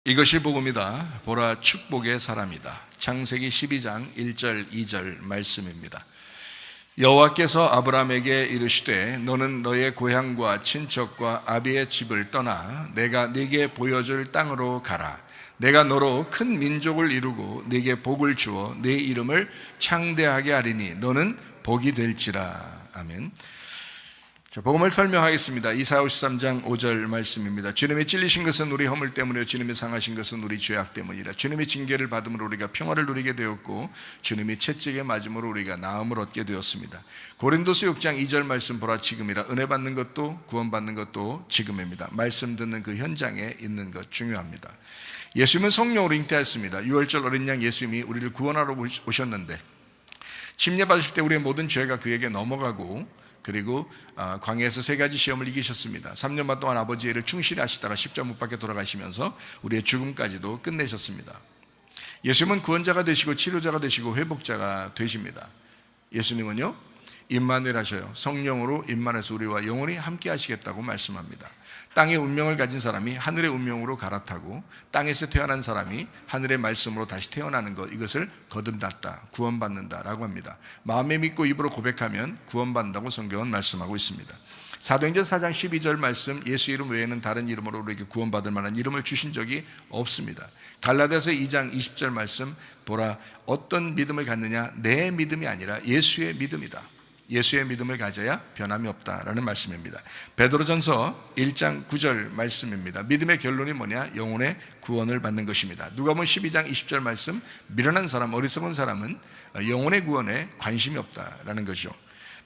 이것이 복음이다. 보라, 축복의 사람이다. 창세기 12장 1절 2절 말씀입니다. 여호와께서 아브라함에게 이르시되 너는 너의 고향과 친척과 아비의 집을 떠나 내가 네게 보여줄 땅으로 가라. 내가 너로 큰 민족을 이루고 네게 복을 주어 네 이름을 창대하게 하리니 너는 복이 될지라. 아멘. 자, 복음을 설명하겠습니다. 이사야 53장 5절 말씀입니다. 주님이 찔리신 것은 우리 허물 때문이요 주님이 상하신 것은 우리 죄악 때문이라. 주님이 징계를 받음으로 우리가 평화를 누리게 되었고 주님이 채찍에 맞음으로 우리가 나음을 얻게 되었습니다. 고린도서 6장 2절 말씀 보라 지금이라. 은혜 받는 것도 구원받는 것도 지금입니다. 말씀 듣는 그 현장에 있는 것 중요합니다. 예수님은 성령으로 잉태하였습니다. 6월절 어린 양 예수님이 우리를 구원하러 오셨는데 침례 받으실 때 우리의 모든 죄가 그에게 넘어가고 그리고 광야에서 3가지 시험을 이기셨습니다. 3년 반 동안 아버지의 일을 충실히 하시다가 십자가 못 박혀 돌아가시면서 우리의 죽음까지도 끝내셨습니다. 예수님은 구원자가 되시고 치료자가 되시고 회복자가 되십니다. 예수님은요 임마누엘 하셔요. 성령으로 임만해서 우리와 영원히 함께 하시겠다고 말씀합니다. 땅의 운명을 가진 사람이 하늘의 운명으로 갈아타고 땅에서 태어난 사람이 하늘의 말씀으로 다시 태어나는 것, 이것을 거듭났다, 구원받는다라고 합니다. 마음에 믿고 입으로 고백하면 구원받는다고 성경은 말씀하고 있습니다. 사도행전 4장 12절 말씀, 예수 이름 외에는 다른 이름으로 우리에게 구원받을 만한 이름을 주신 적이 없습니다. 갈라디아서 2장 20절 말씀 보라, 어떤 믿음을 갖느냐, 내 믿음이 아니라 예수의 믿음이다. 예수의 믿음을 가져야 변함이 없다라는 말씀입니다. 베드로전서 1장 9절 말씀입니다. 믿음의 결론이 뭐냐? 영혼의 구원을 받는 것입니다. 누가복음 12장 20절 말씀, 미련한 사람, 어리석은 사람은 영혼의 구원에 관심이 없다라는 것이죠.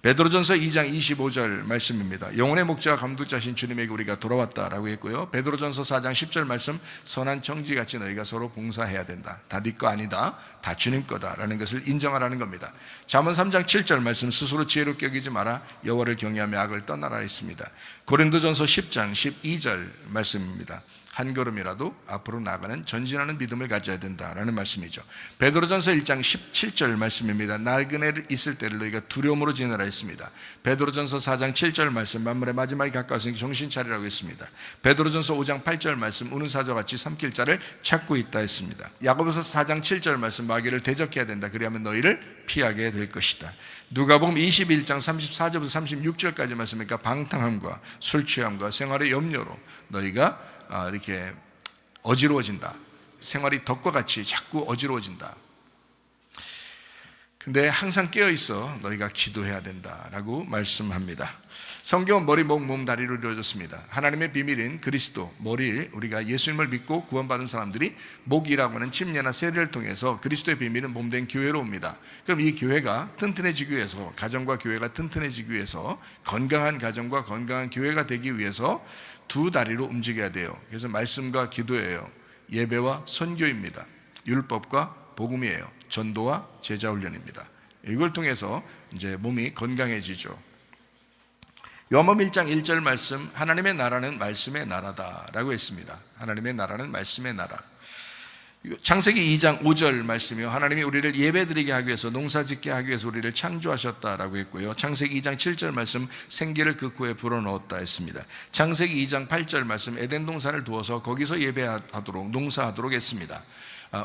베드로전서 2장 25절 말씀입니다. 영혼의 목자와 감독자신 주님에게 우리가 돌아왔다라고 했고요. 베드로전서 4장 10절 말씀, 선한 청지같이 너희가 서로 봉사해야 된다. 다 네 거 아니다. 다 주님 거다라는 것을 인정하라는 겁니다. 잠언 3장 7절 말씀, 스스로 지혜롭게 여기지 마라. 여호와를 경외하며 악을 떠나라 했습니다. 고린도전서 10장 12절 말씀입니다. 한 걸음이라도 앞으로 나가는 전진하는 믿음을 가져야 된다라는 말씀이죠. 베드로전서 1장 17절 말씀입니다. 나그네 있을 때를 너희가 두려움으로 지내라 했습니다. 베드로전서 4장 7절 말씀, 만물의 마지막이 가까웠으니 정신 차리라고 했습니다. 베드로전서 5장 8절 말씀, 우는 사자같이 삼킬 자를 찾고 있다 했습니다. 야고보서 4장 7절 말씀, 마귀를 대적해야 된다. 그리하면 너희를 피하게 될 것이다. 누가복음 21장 34절부터 36절까지 말씀이니까 방탕함과 술 취함과 생활의 염려로 너희가 이렇게 어지러워진다. 생활이 덕과 같이 자꾸 어지러워진다. 근데 항상 깨어있어 너희가 기도해야 된다라고 말씀합니다. 성경은 머리, 목, 몸, 다리로 이루어졌습니다. 하나님의 비밀인 그리스도, 머리를 우리가 예수님을 믿고 구원받은 사람들이 목이라고 하는 침례나 세례를 통해서 그리스도의 비밀은 몸된 교회로 옵니다. 그럼 이 교회가 튼튼해지기 위해서, 가정과 교회가 튼튼해지기 위해서, 건강한 가정과 건강한 교회가 되기 위해서 두 다리로 움직여야 돼요. 그래서 말씀과 기도예요. 예배와 선교입니다. 율법과 복음이에요. 전도와 제자 훈련입니다. 이걸 통해서 이제 몸이 건강해지죠. 요한복음 1장 1절 말씀, 하나님의 나라는 말씀의 나라다라고 했습니다. 하나님의 나라는 말씀의 나라. 창세기 2장 5절 말씀이요. 하나님이 우리를 예배드리게 하기 위해서, 농사짓게 하기 위해서 우리를 창조하셨다라고 했고요. 창세기 2장 7절 말씀, 생기를 그 코에 불어넣었다 했습니다. 창세기 2장 8절 말씀, 에덴 동산을 두어서 거기서 예배하도록, 농사하도록 했습니다.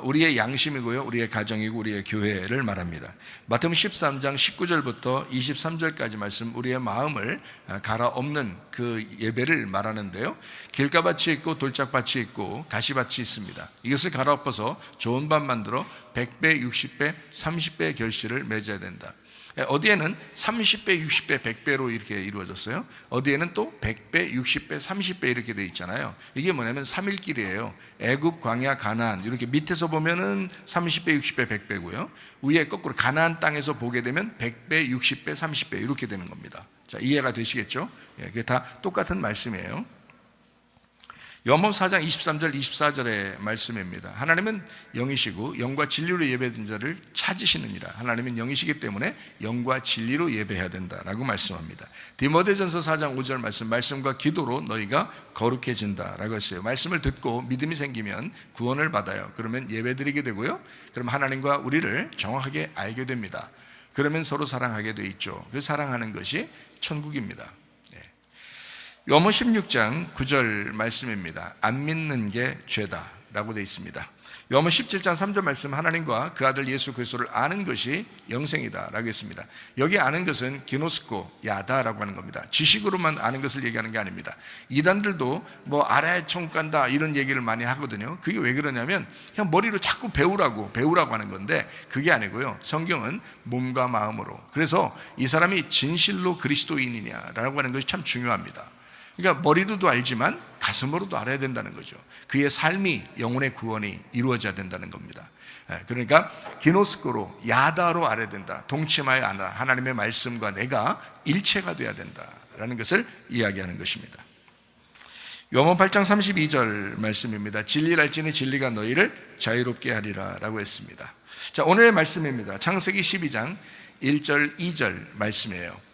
우리의 양심이고요, 우리의 가정이고 우리의 교회를 말합니다. 마태복음 13장 19절부터 23절까지 말씀, 우리의 마음을 갈아엎는 그 예배를 말하는데요, 길가밭이 있고 돌짝밭이 있고 가시밭이 있습니다. 이것을 갈아엎어서 좋은 밭 만들어 100배, 60배, 30배의 결실을 맺어야 된다. 어디에는 30배, 60배, 100배로 이렇게 이루어졌어요. 어디에는 또 100배, 60배, 30배 이렇게 돼 있잖아요. 이게 뭐냐면 3일길이에요. 애굽, 광야, 가나안. 이렇게 밑에서 보면은 30배, 60배, 100배고요. 위에 거꾸로 가나안 땅에서 보게 되면 100배, 60배, 30배 이렇게 되는 겁니다. 자, 이해가 되시겠죠? 그게 다 똑같은 말씀이에요. 요한복음 4장 23절 24절의 말씀입니다. 하나님은 영이시고 영과 진리로 예배드리는 자를 찾으시느니라. 하나님은 영이시기 때문에 영과 진리로 예배해야 된다라고 말씀합니다. 디모데전서 4장 5절 말씀, 말씀과 기도로 너희가 거룩해진다라고 했어요. 말씀을 듣고 믿음이 생기면 구원을 받아요. 그러면 예배드리게 되고요. 그럼 하나님과 우리를 정확하게 알게 됩니다. 그러면 서로 사랑하게 돼 있죠. 그 사랑하는 것이 천국입니다. 요한복음 16장 9절 말씀입니다. 안 믿는 게 죄다. 라고 되어 있습니다. 요한복음 17장 3절 말씀, 하나님과 그 아들 예수 그리스도를 아는 것이 영생이다 라고 했습니다. 여기 아는 것은 기노스코, 야다라고 하는 겁니다. 지식으로만 아는 것을 얘기하는 게 아닙니다. 이단들도 뭐 알아야 천국 간다 이런 얘기를 많이 하거든요. 그게 왜 그러냐면 그냥 머리로 자꾸 배우라고 하는 건데 그게 아니고요. 성경은 몸과 마음으로, 그래서 이 사람이 진실로 그리스도인이냐라고 하는 것이 참 중요합니다. 그러니까 머리로도 알지만 가슴으로도 알아야 된다는 거죠. 그의 삶이, 영혼의 구원이 이루어져야 된다는 겁니다. 그러니까 기노스코로, 야다로 알아야 된다. 동침하여 아나, 하나님의 말씀과 내가 일체가 돼야 된다라는 것을 이야기하는 것입니다. 요한복음 8장 32절 말씀입니다. 진리를 알지니 진리가 너희를 자유롭게 하리라 라고 했습니다. 자, 오늘의 말씀입니다. 창세기 12장 1절 2절 말씀이에요.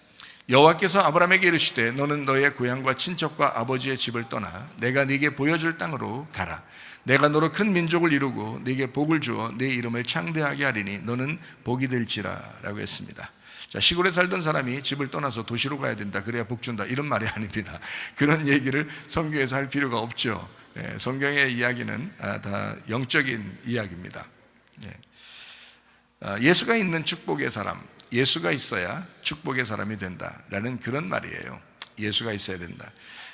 여호와께서 아브라함에게 이르시되 너는 너의 고향과 친척과 아버지의 집을 떠나 내가 네게 보여줄 땅으로 가라. 내가 너로 큰 민족을 이루고 네게 복을 주어 네 이름을 창대하게 하리니 너는 복이 될지라 라고 했습니다. 자, 시골에 살던 사람이 집을 떠나서 도시로 가야 된다, 그래야 복 준다, 이런 말이 아닙니다. 그런 얘기를 성경에서 할 필요가 없죠. 성경의 이야기는 다 영적인 이야기입니다. 예수가 있는 축복의 사람, 예수가 있어야 축복의 사람이 된다라는 그런 말이에요. 예수가 있어야 된다.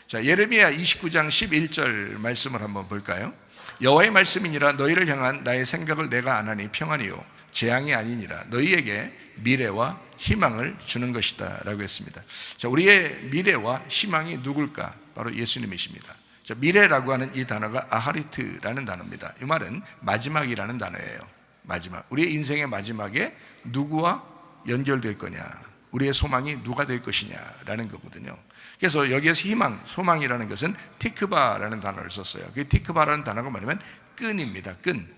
자, 예레미야 29장 11절 말씀을 한번 볼까요? 여호와의 말씀이니라 너희를 향한 나의 생각을 내가 아나니 평안이요 재앙이 아니니라 너희에게 미래와 희망을 주는 것이다 라고 했습니다. 자, 우리의 미래와 희망이 누굴까? 바로 예수님이십니다. 자, 미래라고 하는 이 단어가 아하리트라는 단어입니다. 이 말은 마지막이라는 단어예요. 마지막, 우리의 인생의 마지막에 누구와 연결될 거냐, 우리의 소망이 누가 될 것이냐라는 거거든요. 그래서 여기에서 희망, 소망이라는 것은 티크바라는 단어를 썼어요. 그 티크바라는 단어가 뭐냐면 끈입니다. 끈.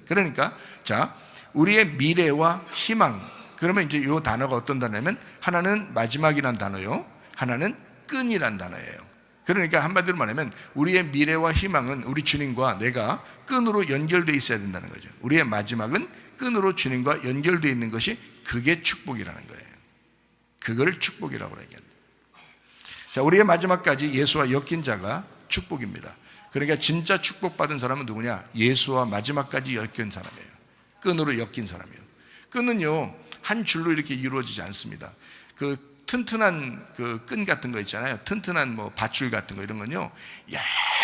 그러니까 자, 우리의 미래와 희망, 그러면 이제 이 단어가 어떤 단어냐면 하나는 마지막이란 단어요, 하나는 끈이란 단어예요. 그러니까 한마디로 말하면 우리의 미래와 희망은 우리 주님과 내가 끈으로 연결되어 있어야 된다는 거죠. 우리의 마지막은 끈으로 주님과 연결되어 있는 것이, 그게 축복이라는 거예요. 그걸 축복이라고 얘기합니다. 자, 우리의 마지막까지 예수와 엮인 자가 축복입니다. 그러니까 진짜 축복받은 사람은 누구냐? 예수와 마지막까지 엮인 사람이에요. 끈으로 엮인 사람이에요. 끈은요, 한 줄로 이렇게 이루어지지 않습니다. 그 튼튼한 그 끈 같은 거 있잖아요. 튼튼한 뭐 밧줄 같은 거, 이런 건요,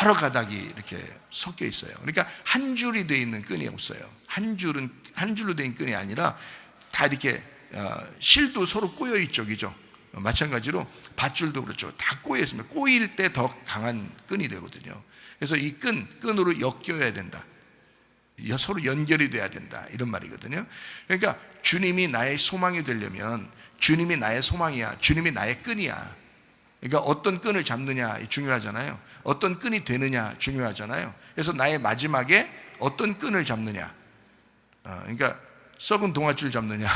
여러 가닥이 이렇게 섞여 있어요. 그러니까 한 줄이 되어 있는 끈이 없어요. 한 줄로 되어 있는 끈이 아니라 다 이렇게 실도 서로 꼬여 있죠, 그죠? 마찬가지로 밧줄도 그렇죠. 다 꼬여 있으면 꼬일 때 더 강한 끈이 되거든요. 그래서 이 끈으로 엮여야 된다. 서로 연결이 돼야 된다, 이런 말이거든요. 그러니까 주님이 나의 소망이 되려면 주님이 나의 소망이야, 주님이 나의 끈이야. 그러니까 어떤 끈을 잡느냐 중요하잖아요. 어떤 끈이 되느냐 중요하잖아요. 그래서 나의 마지막에 어떤 끈을 잡느냐, 그러니까 썩은 동아줄 잡느냐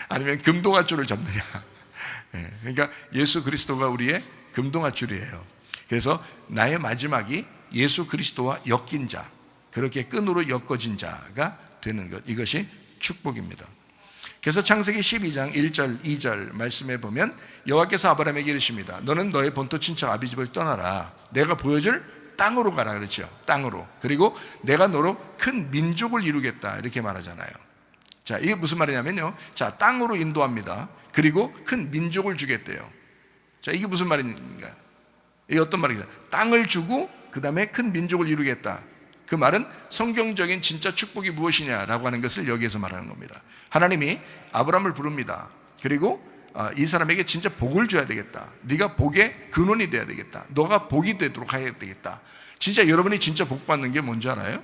아니면 금동아줄을 잡느냐. 그러니까 예수 그리스도가 우리의 금동아줄이에요. 그래서 나의 마지막이 예수 그리스도와 엮인 자, 그렇게 끈으로 엮어진 자가 되는 것, 이것이 축복입니다. 그래서 창세기 12장 1절 2절 말씀에 보면 여호와께서 아브라함에게 이르십니다. 너는 너의 본토 친척 아비집을 떠나라. 내가 보여줄 땅으로 가라, 그렇죠? 땅으로. 그리고 내가 너로 큰 민족을 이루겠다, 이렇게 말하잖아요. 자, 이게 무슨 말이냐면요, 자, 땅으로 인도합니다. 그리고 큰 민족을 주겠대요. 자, 이게 무슨 말인가? 이게 어떤 말이냐? 땅을 주고 그 다음에 큰 민족을 이루겠다. 그 말은 성경적인 진짜 축복이 무엇이냐라고 하는 것을 여기에서 말하는 겁니다. 하나님이 아브라함을 부릅니다. 그리고 이 사람에게 진짜 복을 줘야 되겠다. 네가 복의 근원이 돼야 되겠다. 너가 복이 되도록 해야 되겠다. 진짜 여러분이 진짜 복 받는 게 뭔지 알아요?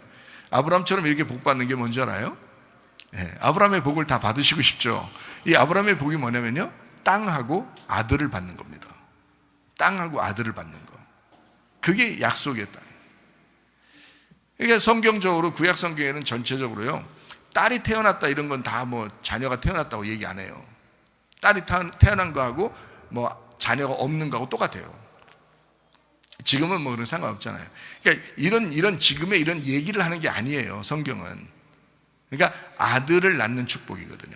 아브라함처럼 이렇게 복 받는 게 뭔지 알아요? 아브라함의 복을 다 받으시고 싶죠. 이 아브라함의 복이 뭐냐면요, 땅하고 아들을 받는 겁니다. 땅하고 아들을 받는 거, 그게 약속이었다. 그러니까 성경적으로, 구약 성경에는 전체적으로요, 딸이 태어났다 이런 건 다 뭐 자녀가 태어났다고 얘기 안 해요. 딸이 태어난 거하고 뭐 자녀가 없는 거하고 똑같아요. 지금은 뭐 그런 상관없잖아요. 그러니까 이런 지금의 이런 얘기를 하는 게 아니에요, 성경은. 그러니까 아들을 낳는 축복이거든요.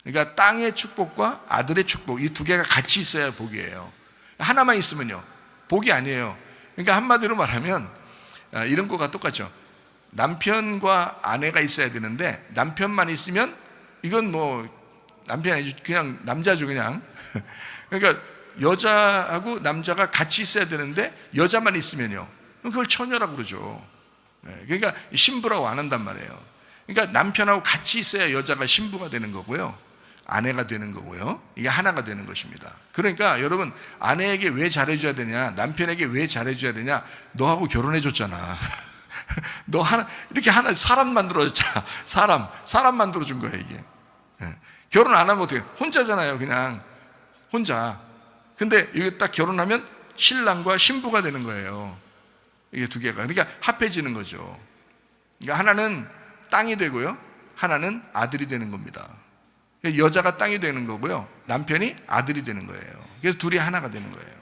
그러니까 땅의 축복과 아들의 축복, 이 두 개가 같이 있어야 복이에요. 하나만 있으면요, 복이 아니에요. 그러니까 한마디로 말하면 이런 거가 똑같죠. 남편과 아내가 있어야 되는데 남편만 있으면 이건 뭐 남편이 아니죠. 그냥 남자죠, 그냥. 그러니까 여자하고 남자가 같이 있어야 되는데 여자만 있으면요, 그걸 처녀라고 그러죠. 그러니까 신부라고 안 한단 말이에요. 그러니까 남편하고 같이 있어야 여자가 신부가 되는 거고요, 아내가 되는 거고요. 이게 하나가 되는 것입니다. 그러니까 여러분, 아내에게 왜 잘해줘야 되냐, 남편에게 왜 잘해줘야 되냐? 너하고 결혼해줬잖아. 너 이렇게 사람 만들어줬잖아. 사람 만들어준 거야, 이게. 결혼 안 하면 어떻게, 혼자잖아요, 그냥. 혼자. 근데 이게 딱 결혼하면 신랑과 신부가 되는 거예요. 이게 두 개가. 그러니까 합해지는 거죠. 그러니까 하나는 땅이 되고요, 하나는 아들이 되는 겁니다. 여자가 땅이 되는 거고요, 남편이 아들이 되는 거예요. 그래서 둘이 하나가 되는 거예요.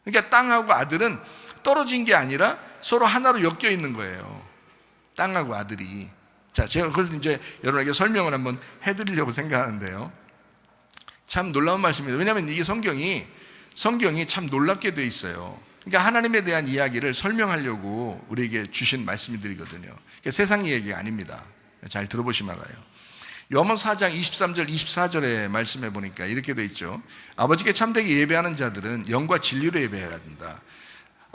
그러니까 땅하고 아들은 떨어진 게 아니라 서로 하나로 엮여 있는 거예요. 땅하고 아들이. 자, 제가 그걸 이제 여러분에게 설명을 한번 해드리려고 생각하는데요. 참 놀라운 말씀입니다. 왜냐하면 이게 성경이 참 놀랍게 되어 있어요. 그러니까 하나님에 대한 이야기를 설명하려고 우리에게 주신 말씀들이거든요. 그러니까 세상 이야기가 아닙니다. 잘 들어보시면 알아요. 요한복음 4장 23절 24절에 말씀해 보니까 이렇게 되어 있죠. 아버지께 참되게 예배하는 자들은 영과 진리로 예배해야 된다.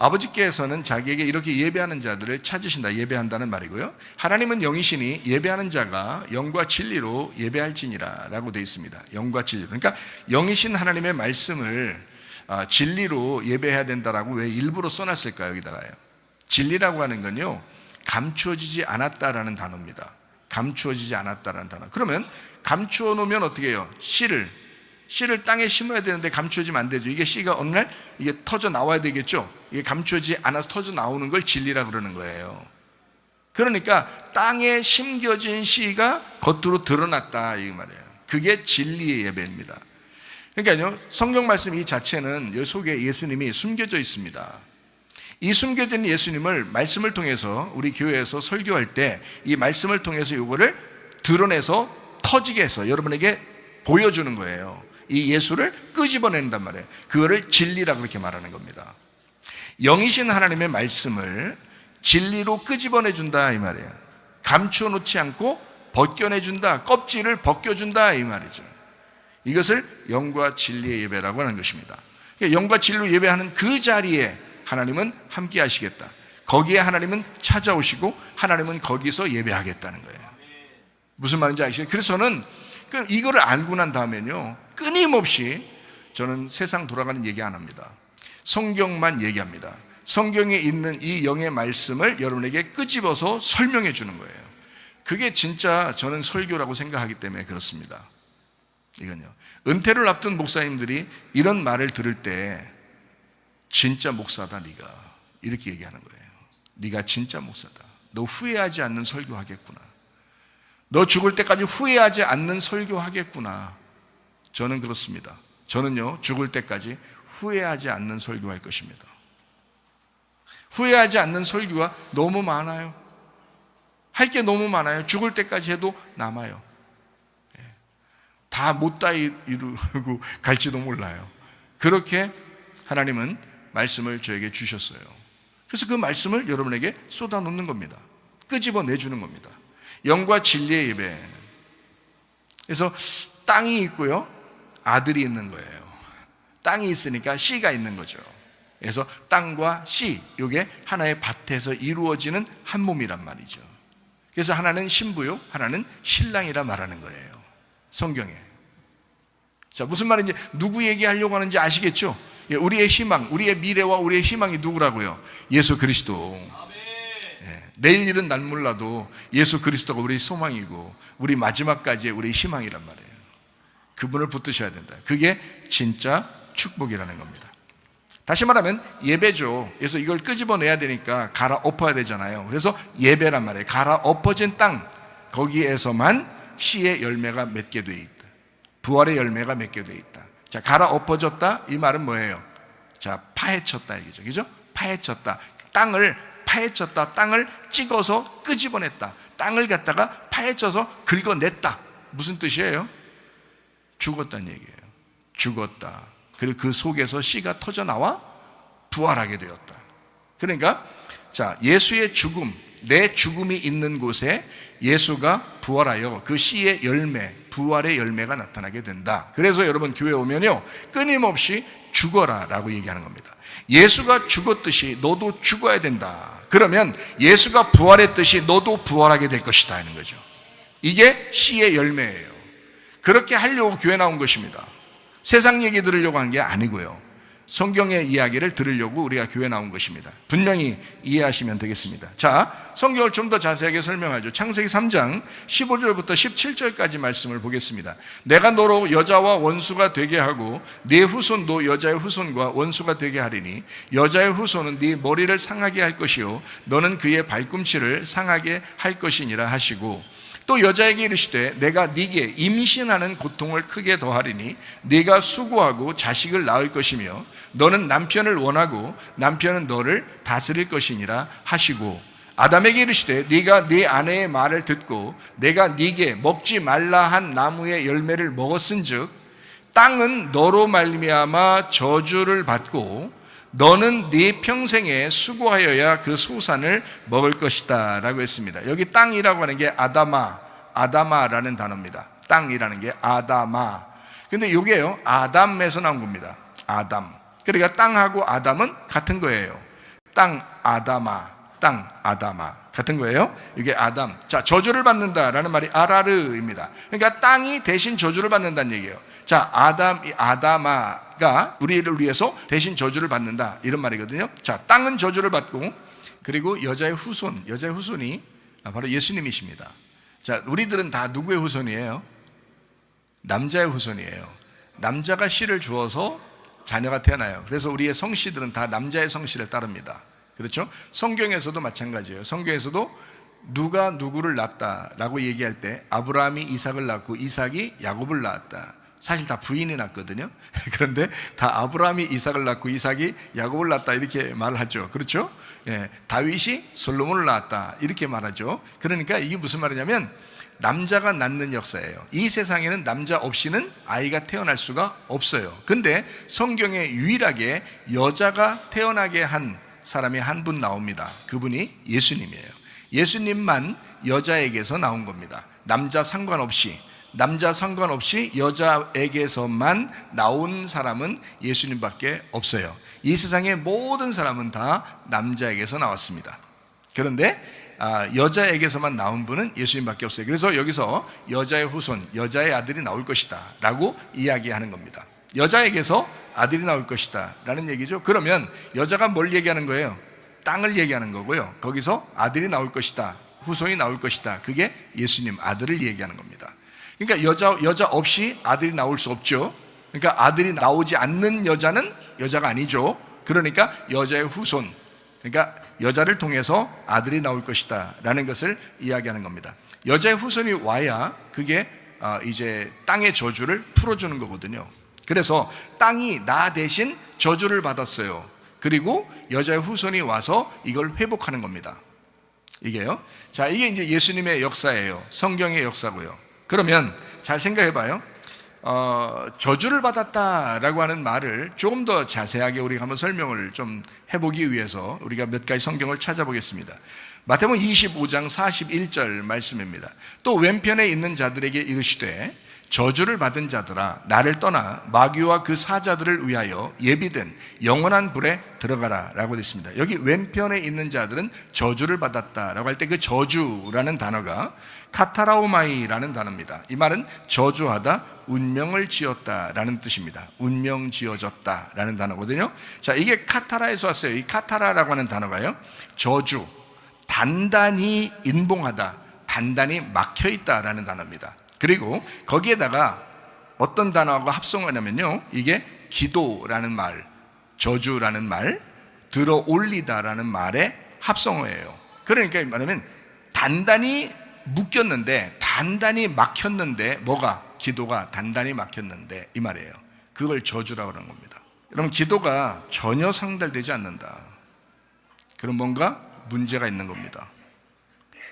아버지께서는 자기에게 이렇게 예배하는 자들을 찾으신다. 예배한다는 말이고요. 하나님은 영이시니 예배하는 자가 영과 진리로 예배할지니라 라고 되어 있습니다. 영과 진리로. 그러니까 영이신 하나님의 말씀을 진리로 예배해야 된다라고 왜 일부러 써놨을까요? 여기다가요. 진리라고 하는 건요, 감추어지지 않았다라는 단어입니다. 감추어지지 않았다라는 단어. 그러면 감추어 놓으면 어떻게 해요? 씨를 땅에 심어야 되는데 감추어지면 안 되죠. 이게 씨가 어느 날 이게 터져 나와야 되겠죠. 이게 감추어지지 않아서 터져 나오는 걸 진리라 그러는 거예요. 그러니까 땅에 심겨진 씨가 겉으로 드러났다, 이 말이에요. 그게 진리의 예배입니다. 그러니까요, 성경 말씀 이 자체는 이 속에 예수님이 숨겨져 있습니다. 이 숨겨진 예수님을 말씀을 통해서 우리 교회에서 설교할 때 이 말씀을 통해서 이거를 드러내서 터지게 해서 여러분에게 보여주는 거예요. 이 예수를 끄집어낸단 말이에요. 그거를 진리라고 그렇게 말하는 겁니다. 영이신 하나님의 말씀을 진리로 끄집어내준다, 이 말이에요. 감춰놓지 않고 벗겨내준다, 껍질을 벗겨준다, 이 말이죠. 이것을 영과 진리의 예배라고 하는 것입니다. 영과 진리로 예배하는 그 자리에 하나님은 함께 하시겠다. 거기에 하나님은 찾아오시고 하나님은 거기서 예배하겠다는 거예요. 무슨 말인지 아시죠? 그래서 저는 이거를 알고 난 다음에는요, 끊임없이 저는 세상 돌아가는 얘기 안 합니다. 성경만 얘기합니다. 성경에 있는 이 영의 말씀을 여러분에게 끄집어서 설명해 주는 거예요. 그게 진짜 저는 설교라고 생각하기 때문에 그렇습니다. 이건요, 은퇴를 앞둔 목사님들이 이런 말을 들을 때 진짜 목사다 네가, 이렇게 얘기하는 거예요. 네가 진짜 목사다. 너 후회하지 않는 설교하겠구나. 너 죽을 때까지 후회하지 않는 설교하겠구나. 저는 그렇습니다. 저는요, 죽을 때까지 후회하지 않는 설교할 것입니다. 후회하지 않는 설교가 너무 많아요. 할 게 너무 많아요. 죽을 때까지 해도 남아요. 다 못다 이루고 갈지도 몰라요. 그렇게 하나님은 말씀을 저에게 주셨어요. 그래서 그 말씀을 여러분에게 쏟아놓는 겁니다. 끄집어내주는 겁니다. 영과 진리의 예배. 그래서 땅이 있고요, 아들이 있는 거예요. 땅이 있으니까 씨가 있는 거죠. 그래서 땅과 씨, 이게 하나의 밭에서 이루어지는 한 몸이란 말이죠. 그래서 하나는 신부요, 하나는 신랑이라 말하는 거예요, 성경에. 자, 무슨 말인지, 누구 얘기하려고 하는지 아시겠죠? 우리의 희망, 우리의 미래와 우리의 희망이 누구라고요? 예수 그리스도. 내일 일은 난 몰라도 예수 그리스도가 우리의 소망이고 우리 마지막까지의 우리의 희망이란 말이에요. 그분을 붙드셔야 된다. 그게 진짜 축복이라는 겁니다. 다시 말하면 예배죠. 그래서 이걸 끄집어내야 되니까 갈아엎어야 되잖아요. 그래서 예배란 말이에요. 갈아엎어진 땅, 거기에서만 씨의 열매가 맺게 돼 있다. 부활의 열매가 맺게 돼 있다. 자, 갈아엎어졌다, 이 말은 뭐예요? 자, 파헤쳤다 얘기죠. 그죠? 파헤쳤다. 땅을 파헤쳤다. 땅을 찍어서 끄집어냈다. 땅을 갖다가 파헤쳐서 긁어냈다. 무슨 뜻이에요? 죽었다는 얘기예요. 죽었다. 그리고 그 속에서 씨가 터져 나와 부활하게 되었다. 그러니까 자, 예수의 죽음, 내 죽음이 있는 곳에 예수가 부활하여 그 씨의 열매, 부활의 열매가 나타나게 된다. 그래서 여러분 교회 오면요, 끊임없이 죽어라 라고 얘기하는 겁니다. 예수가 죽었듯이 너도 죽어야 된다. 그러면 예수가 부활했듯이 너도 부활하게 될 것이다 하는 거죠. 이게 씨의 열매예요. 그렇게 하려고 교회 나온 것입니다. 세상 얘기 들으려고 한 게 아니고요, 성경의 이야기를 들으려고 우리가 교회 나온 것입니다. 분명히 이해하시면 되겠습니다. 자, 성경을 좀 더 자세하게 설명하죠. 창세기 3장 15절부터 17절까지 말씀을 보겠습니다. 내가 너로 여자와 원수가 되게 하고 네 후손도 여자의 후손과 원수가 되게 하리니 여자의 후손은 네 머리를 상하게 할 것이요 너는 그의 발꿈치를 상하게 할 것이니라 하시고, 또 여자에게 이르시되 내가 네게 임신하는 고통을 크게 더하리니 네가 수고하고 자식을 낳을 것이며 너는 남편을 원하고 남편은 너를 다스릴 것이니라 하시고, 아담에게 이르시되 네가 네 아내의 말을 듣고 내가 네게 먹지 말라 한 나무의 열매를 먹었은즉 땅은 너로 말미암아 저주를 받고 너는 네 평생에 수고하여야 그 소산을 먹을 것이다 라고 했습니다. 여기 땅이라고 하는 게 아다마라는 단어입니다. 땅이라는 게 아다마. 근데 이게요, 아담에서 나온 겁니다. 아담. 그러니까 땅하고 아담은 같은 거예요. 땅 아다마 같은 거예요. 이게 아담. 자, 저주를 받는다라는 말이 아라르입니다. 그러니까 땅이 대신 저주를 받는다는 얘기예요. 자, 아다마가 우리를 위해서 대신 저주를 받는다, 이런 말이거든요. 자, 땅은 저주를 받고, 그리고 여자의 후손이 바로 예수님이십니다. 자, 우리들은 다 누구의 후손이에요? 남자의 후손이에요. 남자가 씨를 주어서 자녀가 태어나요. 그래서 우리의 성씨들은 다 남자의 성씨를 따릅니다. 그렇죠? 성경에서도 마찬가지예요. 성경에서도 누가 누구를 낳았다라고 얘기할 때 아브라함이 이삭을 낳고 이삭이 야곱을 낳았다. 사실 다 부인이 낳거든요. 그런데 다 아브라함이 이삭을 낳고 이삭이 야곱을 낳았다 이렇게 말하죠. 그렇죠? 예, 다윗이 솔로몬을 낳았다 이렇게 말하죠. 그러니까 이게 무슨 말이냐면 남자가 낳는 역사예요. 이 세상에는 남자 없이는 아이가 태어날 수가 없어요. 근데 성경에 유일하게 여자가 태어나게 한 사람이 한 분 나옵니다. 그분이 예수님이에요. 예수님만 여자에게서 나온 겁니다. 남자 상관없이 여자에게서만 나온 사람은 예수님밖에 없어요. 이 세상의 모든 사람은 다 남자에게서 나왔습니다. 그런데 여자에게서만 나온 분은 예수님밖에 없어요. 그래서 여기서 여자의 후손, 여자의 아들이 나올 것이다 라고 이야기하는 겁니다. 여자에게서 아들이 나올 것이다 라는 얘기죠. 그러면 여자가 뭘 얘기하는 거예요? 땅을 얘기하는 거고요. 거기서 아들이 나올 것이다, 후손이 나올 것이다, 그게 예수님 아들을 얘기하는 겁니다. 그러니까 여자 없이 아들이 나올 수 없죠. 그러니까 아들이 나오지 않는 여자는 여자가 아니죠. 그러니까 여자의 후손, 그러니까 여자를 통해서 아들이 나올 것이다 라는 것을 이야기하는 겁니다. 여자의 후손이 와야 그게 이제 땅의 저주를 풀어주는 거거든요. 그래서 땅이 나 대신 저주를 받았어요. 그리고 여자의 후손이 와서 이걸 회복하는 겁니다. 이게요. 자, 이게 이제 예수님의 역사예요. 성경의 역사고요. 그러면 잘 생각해 봐요. 저주를 받았다라고 하는 말을 조금 더 자세하게 우리가 한번 설명을 좀 해보기 위해서 우리가 몇 가지 성경을 찾아보겠습니다. 마태복음 25장 41절 말씀입니다. 또 왼편에 있는 자들에게 이르시되 저주를 받은 자들아 나를 떠나 마귀와 그 사자들을 위하여 예비된 영원한 불에 들어가라 라고 되어 있습니다. 여기 왼편에 있는 자들은 저주를 받았다라고 할 때 그 저주라는 단어가 카타라오마이라는 단어입니다. 이 말은 저주하다, 운명을 지었다라는 뜻입니다. 운명 지어졌다라는 단어거든요. 자, 이게 카타라에서 왔어요. 이 카타라라고 하는 단어가요, 저주, 단단히 인봉하다, 단단히 막혀있다라는 단어입니다. 그리고 거기에다가 어떤 단어하고 합성하냐면요, 이게 기도라는 말, 저주라는 말, 들어 올리다라는 말의 합성어예요. 그러니까 말하면 단단히 묶였는데, 단단히 막혔는데, 뭐가? 기도가 단단히 막혔는데 이 말이에요. 그걸 저주라고 하는 겁니다. 여러분, 기도가 전혀 상달되지 않는다, 그럼 뭔가 문제가 있는 겁니다.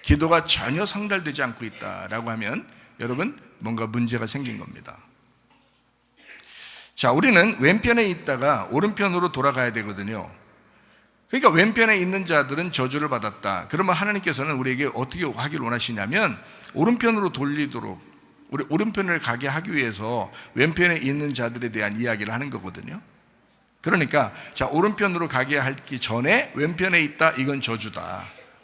기도가 전혀 상달되지 않고 있다라고 하면 여러분 뭔가 문제가 생긴 겁니다. 자, 우리는 왼편에 있다가 오른편으로 돌아가야 되거든요. 그러니까 왼편에 있는 자들은 저주를 받았다. 그러면 하나님께서는 우리에게 어떻게 하길 원하시냐면 오른편으로 돌리도록, 우리 오른편을 가게 하기 위해서 왼편에 있는 자들에 대한 이야기를 하는 거거든요. 그러니까 자, 오른편으로 가게 하기 전에 왼편에 있다, 이건 저주다.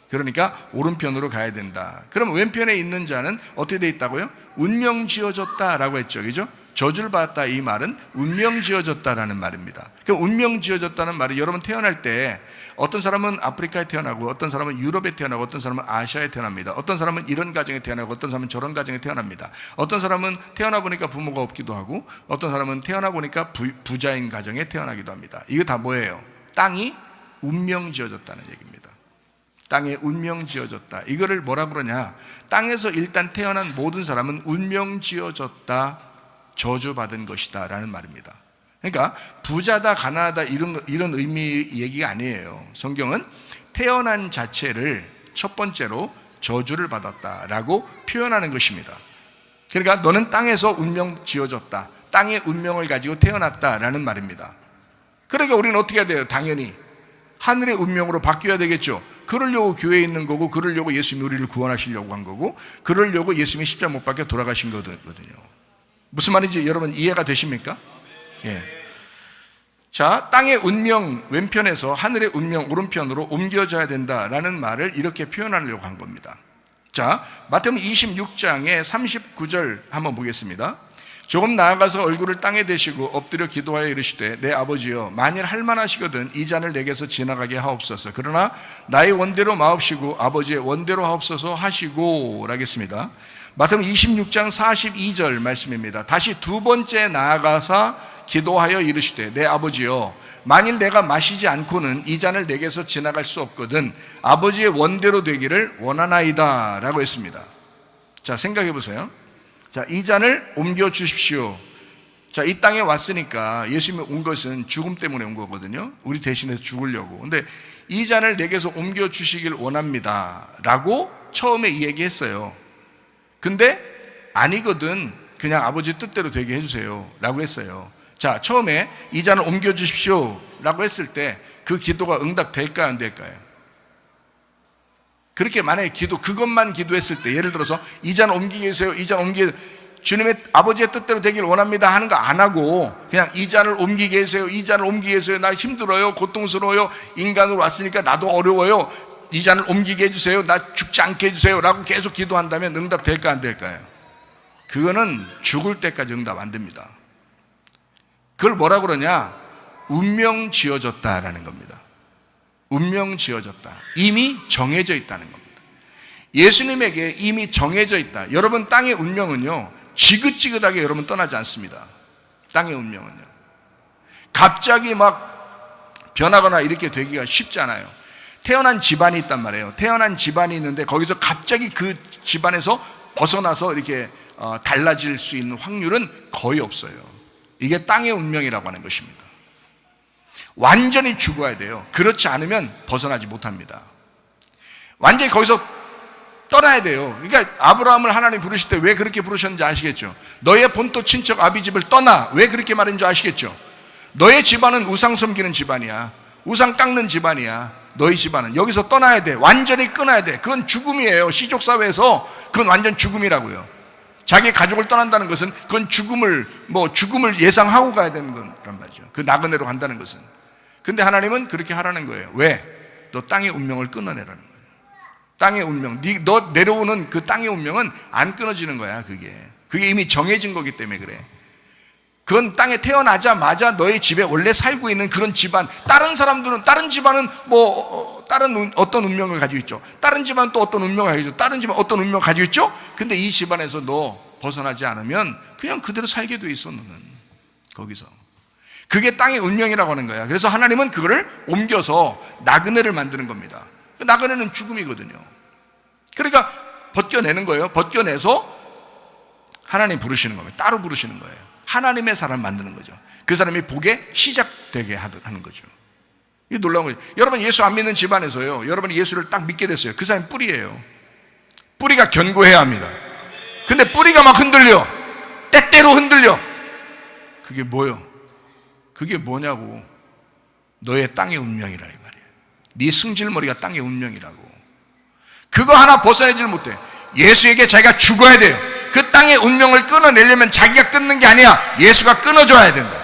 그러니까 오른편으로 가야 된다. 그럼 왼편에 있는 자는 어떻게 돼 있다고요? 운명 지어졌다라고 했죠. 그죠? 저주를 받았다, 이 말은 운명 지어졌다라는 말입니다. 그 운명 지어졌다는 말은 여러분 태어날 때 어떤 사람은 아프리카에 태어나고, 어떤 사람은 유럽에 태어나고, 어떤 사람은 아시아에 태어납니다. 어떤 사람은 이런 가정에 태어나고, 어떤 사람은 저런 가정에 태어납니다. 어떤 사람은 태어나 보니까 부모가 없기도 하고, 어떤 사람은 태어나 보니까 부자인 가정에 태어나기도 합니다. 이거 다 뭐예요? 땅이 운명 지어졌다는 얘기입니다. 땅에 운명 지어졌다. 이거를 뭐라 그러냐? 땅에서 일단 태어난 모든 사람은 운명 지어졌다, 저주받은 것이다 라는 말입니다. 그러니까 부자다, 가난하다 이런 의미 얘기가 아니에요. 성경은 태어난 자체를 첫 번째로 저주를 받았다라고 표현하는 것입니다. 그러니까 너는 땅에서 운명 지어졌다, 땅의 운명을 가지고 태어났다라는 말입니다. 그러니까 우리는 어떻게 해야 돼요? 당연히 하늘의 운명으로 바뀌어야 되겠죠. 그러려고 교회에 있는 거고, 그러려고 예수님이 우리를 구원하시려고 한 거고, 그러려고 예수님이 십자가 못 박혀 돌아가신 거거든요. 무슨 말인지 여러분 이해가 되십니까? 예. 자, 땅의 운명 왼편에서 하늘의 운명 오른편으로 옮겨져야 된다라는 말을 이렇게 표현하려고 한 겁니다. 자, 마태복음 26장의 39절 한번 보겠습니다. 조금 나아가서 얼굴을 땅에 대시고 엎드려 기도하여 이르시되 내 아버지여, 만일 할만하시거든 이 잔을 내게서 지나가게 하옵소서. 그러나 나의 원대로 마옵시고 아버지의 원대로 하옵소서 하시고 라겠습니다. 마태복음 26장 42절 말씀입니다. 다시 두 번째 나아가서 기도하여 이르시되 내 아버지여, 만일 내가 마시지 않고는 이 잔을 내게서 지나갈 수 없거든 아버지의 원대로 되기를 원하나이다 라고 했습니다. 자, 생각해 보세요. 자, 이 잔을 옮겨 주십시오. 자, 이 땅에 왔으니까 예수님이 온 것은 죽음 때문에 온 거거든요. 우리 대신해서 죽으려고. 근데 이 잔을 내게서 옮겨 주시길 원합니다 라고 처음에 이 얘기했어요. 근데 아니거든, 그냥 아버지 뜻대로 되게 해주세요 라고 했어요. 자, 처음에 이 잔을 옮겨 주십시오 라고 했을 때 그 기도가 응답될까요, 안 될까요? 그렇게 만약에 그것만 기도했을 때, 예를 들어서 이 잔 옮기게 해주세요, 이 잔 옮기게 해주세요, 주님의 아버지의 뜻대로 되길 원합니다 하는 거 안 하고 그냥 이 잔을 옮기게 해주세요, 이 잔을 옮기게 해주세요, 나 힘들어요, 고통스러워요, 인간으로 왔으니까 나도 어려워요, 이 잔을 옮기게 해주세요, 나 죽지 않게 해주세요 라고 계속 기도한다면 응답될까, 안 될까요? 그거는 죽을 때까지 응답 안 됩니다. 그걸 뭐라 그러냐? 운명 지어졌다라는 겁니다. 운명 지어졌다. 이미 정해져 있다는 겁니다. 예수님에게 이미 정해져 있다. 여러분, 땅의 운명은요, 지긋지긋하게 여러분 떠나지 않습니다. 땅의 운명은요. 갑자기 막 변하거나 이렇게 되기가 쉽지 않아요. 태어난 집안이 있단 말이에요. 태어난 집안이 있는데 거기서 갑자기 그 집안에서 벗어나서 이렇게 달라질 수 있는 확률은 거의 없어요. 이게 땅의 운명이라고 하는 것입니다. 완전히 죽어야 돼요. 그렇지 않으면 벗어나지 못합니다. 완전히 거기서 떠나야 돼요. 그러니까 아브라함을 하나님 부르실 때 왜 그렇게 부르셨는지 아시겠죠? 너의 본토 친척 아비집을 떠나. 왜 그렇게 말했는지 아시겠죠? 너의 집안은 우상 섬기는 집안이야. 우상 깎는 집안이야. 너희 집안은 여기서 떠나야 돼. 완전히 끊어야 돼. 그건 죽음이에요. 시족사회에서 그건 완전 죽음이라고요. 자기 가족을 떠난다는 것은 그건 죽음을 예상하고 가야 되는 거란 말이죠. 그 나그네로 간다는 것은. 근데 하나님은 그렇게 하라는 거예요. 왜? 너 땅의 운명을 끊어내라는 거예요. 땅의 운명, 너 내려오는 그 땅의 운명은 안 끊어지는 거야. 그게 이미 정해진 거기 때문에 그래. 그건 땅에 태어나자마자 너의 집에 원래 살고 있는 그런 집안, 다른 집안은 다른 어떤 운명을 가지고 있죠. 다른 집안은 또 어떤 운명을 가지고 있죠. 다른 집안은 어떤 운명을 가지고 있죠. 근데 이 집안에서 너 벗어나지 않으면 그냥 그대로 살게 돼 있어, 너는. 거기서. 그게 땅의 운명이라고 하는 거야. 그래서 하나님은 그거를 옮겨서 나그네를 만드는 겁니다. 나그네는 죽음이거든요. 그러니까 벗겨내는 거예요. 벗겨내서 하나님 부르시는 겁니다. 따로 부르시는 거예요. 하나님의 사람 만드는 거죠. 그 사람이 복에 시작되게 하는 거죠. 이게 놀라운 거죠. 여러분, 예수 안 믿는 집안에서요, 여러분이 예수를 딱 믿게 됐어요. 그 사람이 뿌리예요. 뿌리가 견고해야 합니다. 근데 뿌리가 막 흔들려. 때때로 흔들려. 그게 뭐요? 그게 뭐냐고. 너의 땅의 운명이라 이 말이에요. 네 승질머리가 땅의 운명이라고. 그거 하나 벗어내질 못해. 예수에게 자기가 죽어야 돼요. 그 땅의 운명을 끊어내려면 자기가 끊는 게 아니야. 예수가 끊어줘야 된다.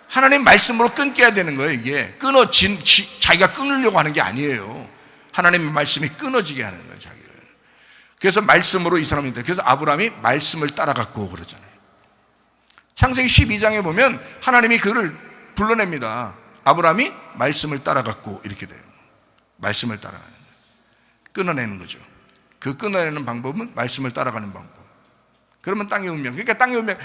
하나님 말씀으로 끊게 해야 되는 거예요. 이게 자기가 끊으려고 하는 게 아니에요. 하나님의 말씀이 끊어지게 하는 거예요, 자기를. 그래서 말씀으로 이 사람인데, 그래서 아브라함이 말씀을 따라갔고 그러잖아요. 창세기 12장에 보면 하나님이 그를 불러냅니다. 아브라함이 말씀을 따라갔고 이렇게 돼요. 말씀을 따라가는 거예요. 끊어내는 거죠. 그 끊어내는 방법은 말씀을 따라가는 방법. 그러면 땅의 운명. 그러니까 땅의 운명.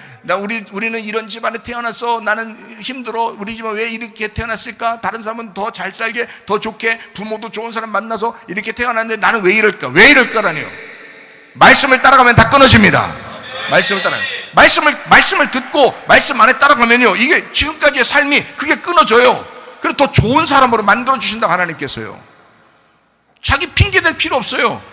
우리는 이런 집안에 태어나서 나는 힘들어. 우리 집안 왜 이렇게 태어났을까? 다른 사람은 더 잘 살게, 더 좋게, 부모도 좋은 사람 만나서 이렇게 태어났는데 나는 왜 이럴까? 왜 이럴까라니요. 말씀을 따라가면 다 끊어집니다. 말씀을 따라. 말씀을 듣고 말씀 안에 따라가면요, 이게 지금까지의 삶이 그게 끊어져요. 그리고 더 좋은 사람으로 만들어 주신다고 하나님께서요. 자기 핑계 댈 필요 없어요.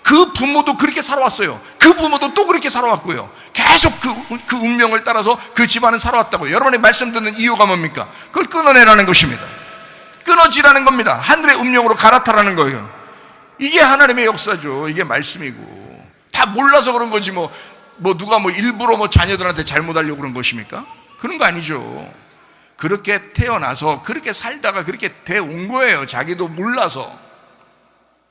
그 부모도 그렇게 살아왔어요. 그 부모도 또 그렇게 살아왔고요. 계속 그 운명을 따라서 그 집안은 살아왔다고요. 여러분의 말씀 듣는 이유가 뭡니까? 그걸 끊어내라는 것입니다. 끊어지라는 겁니다. 하늘의 운명으로 갈아타라는 거예요. 이게 하나님의 역사죠. 이게 말씀이고. 다 몰라서 그런 거지 뭐 누가 일부러 자녀들한테 잘못하려고 그런 것입니까? 그런 거 아니죠. 그렇게 태어나서 그렇게 살다가 그렇게 돼 온 거예요. 자기도 몰라서.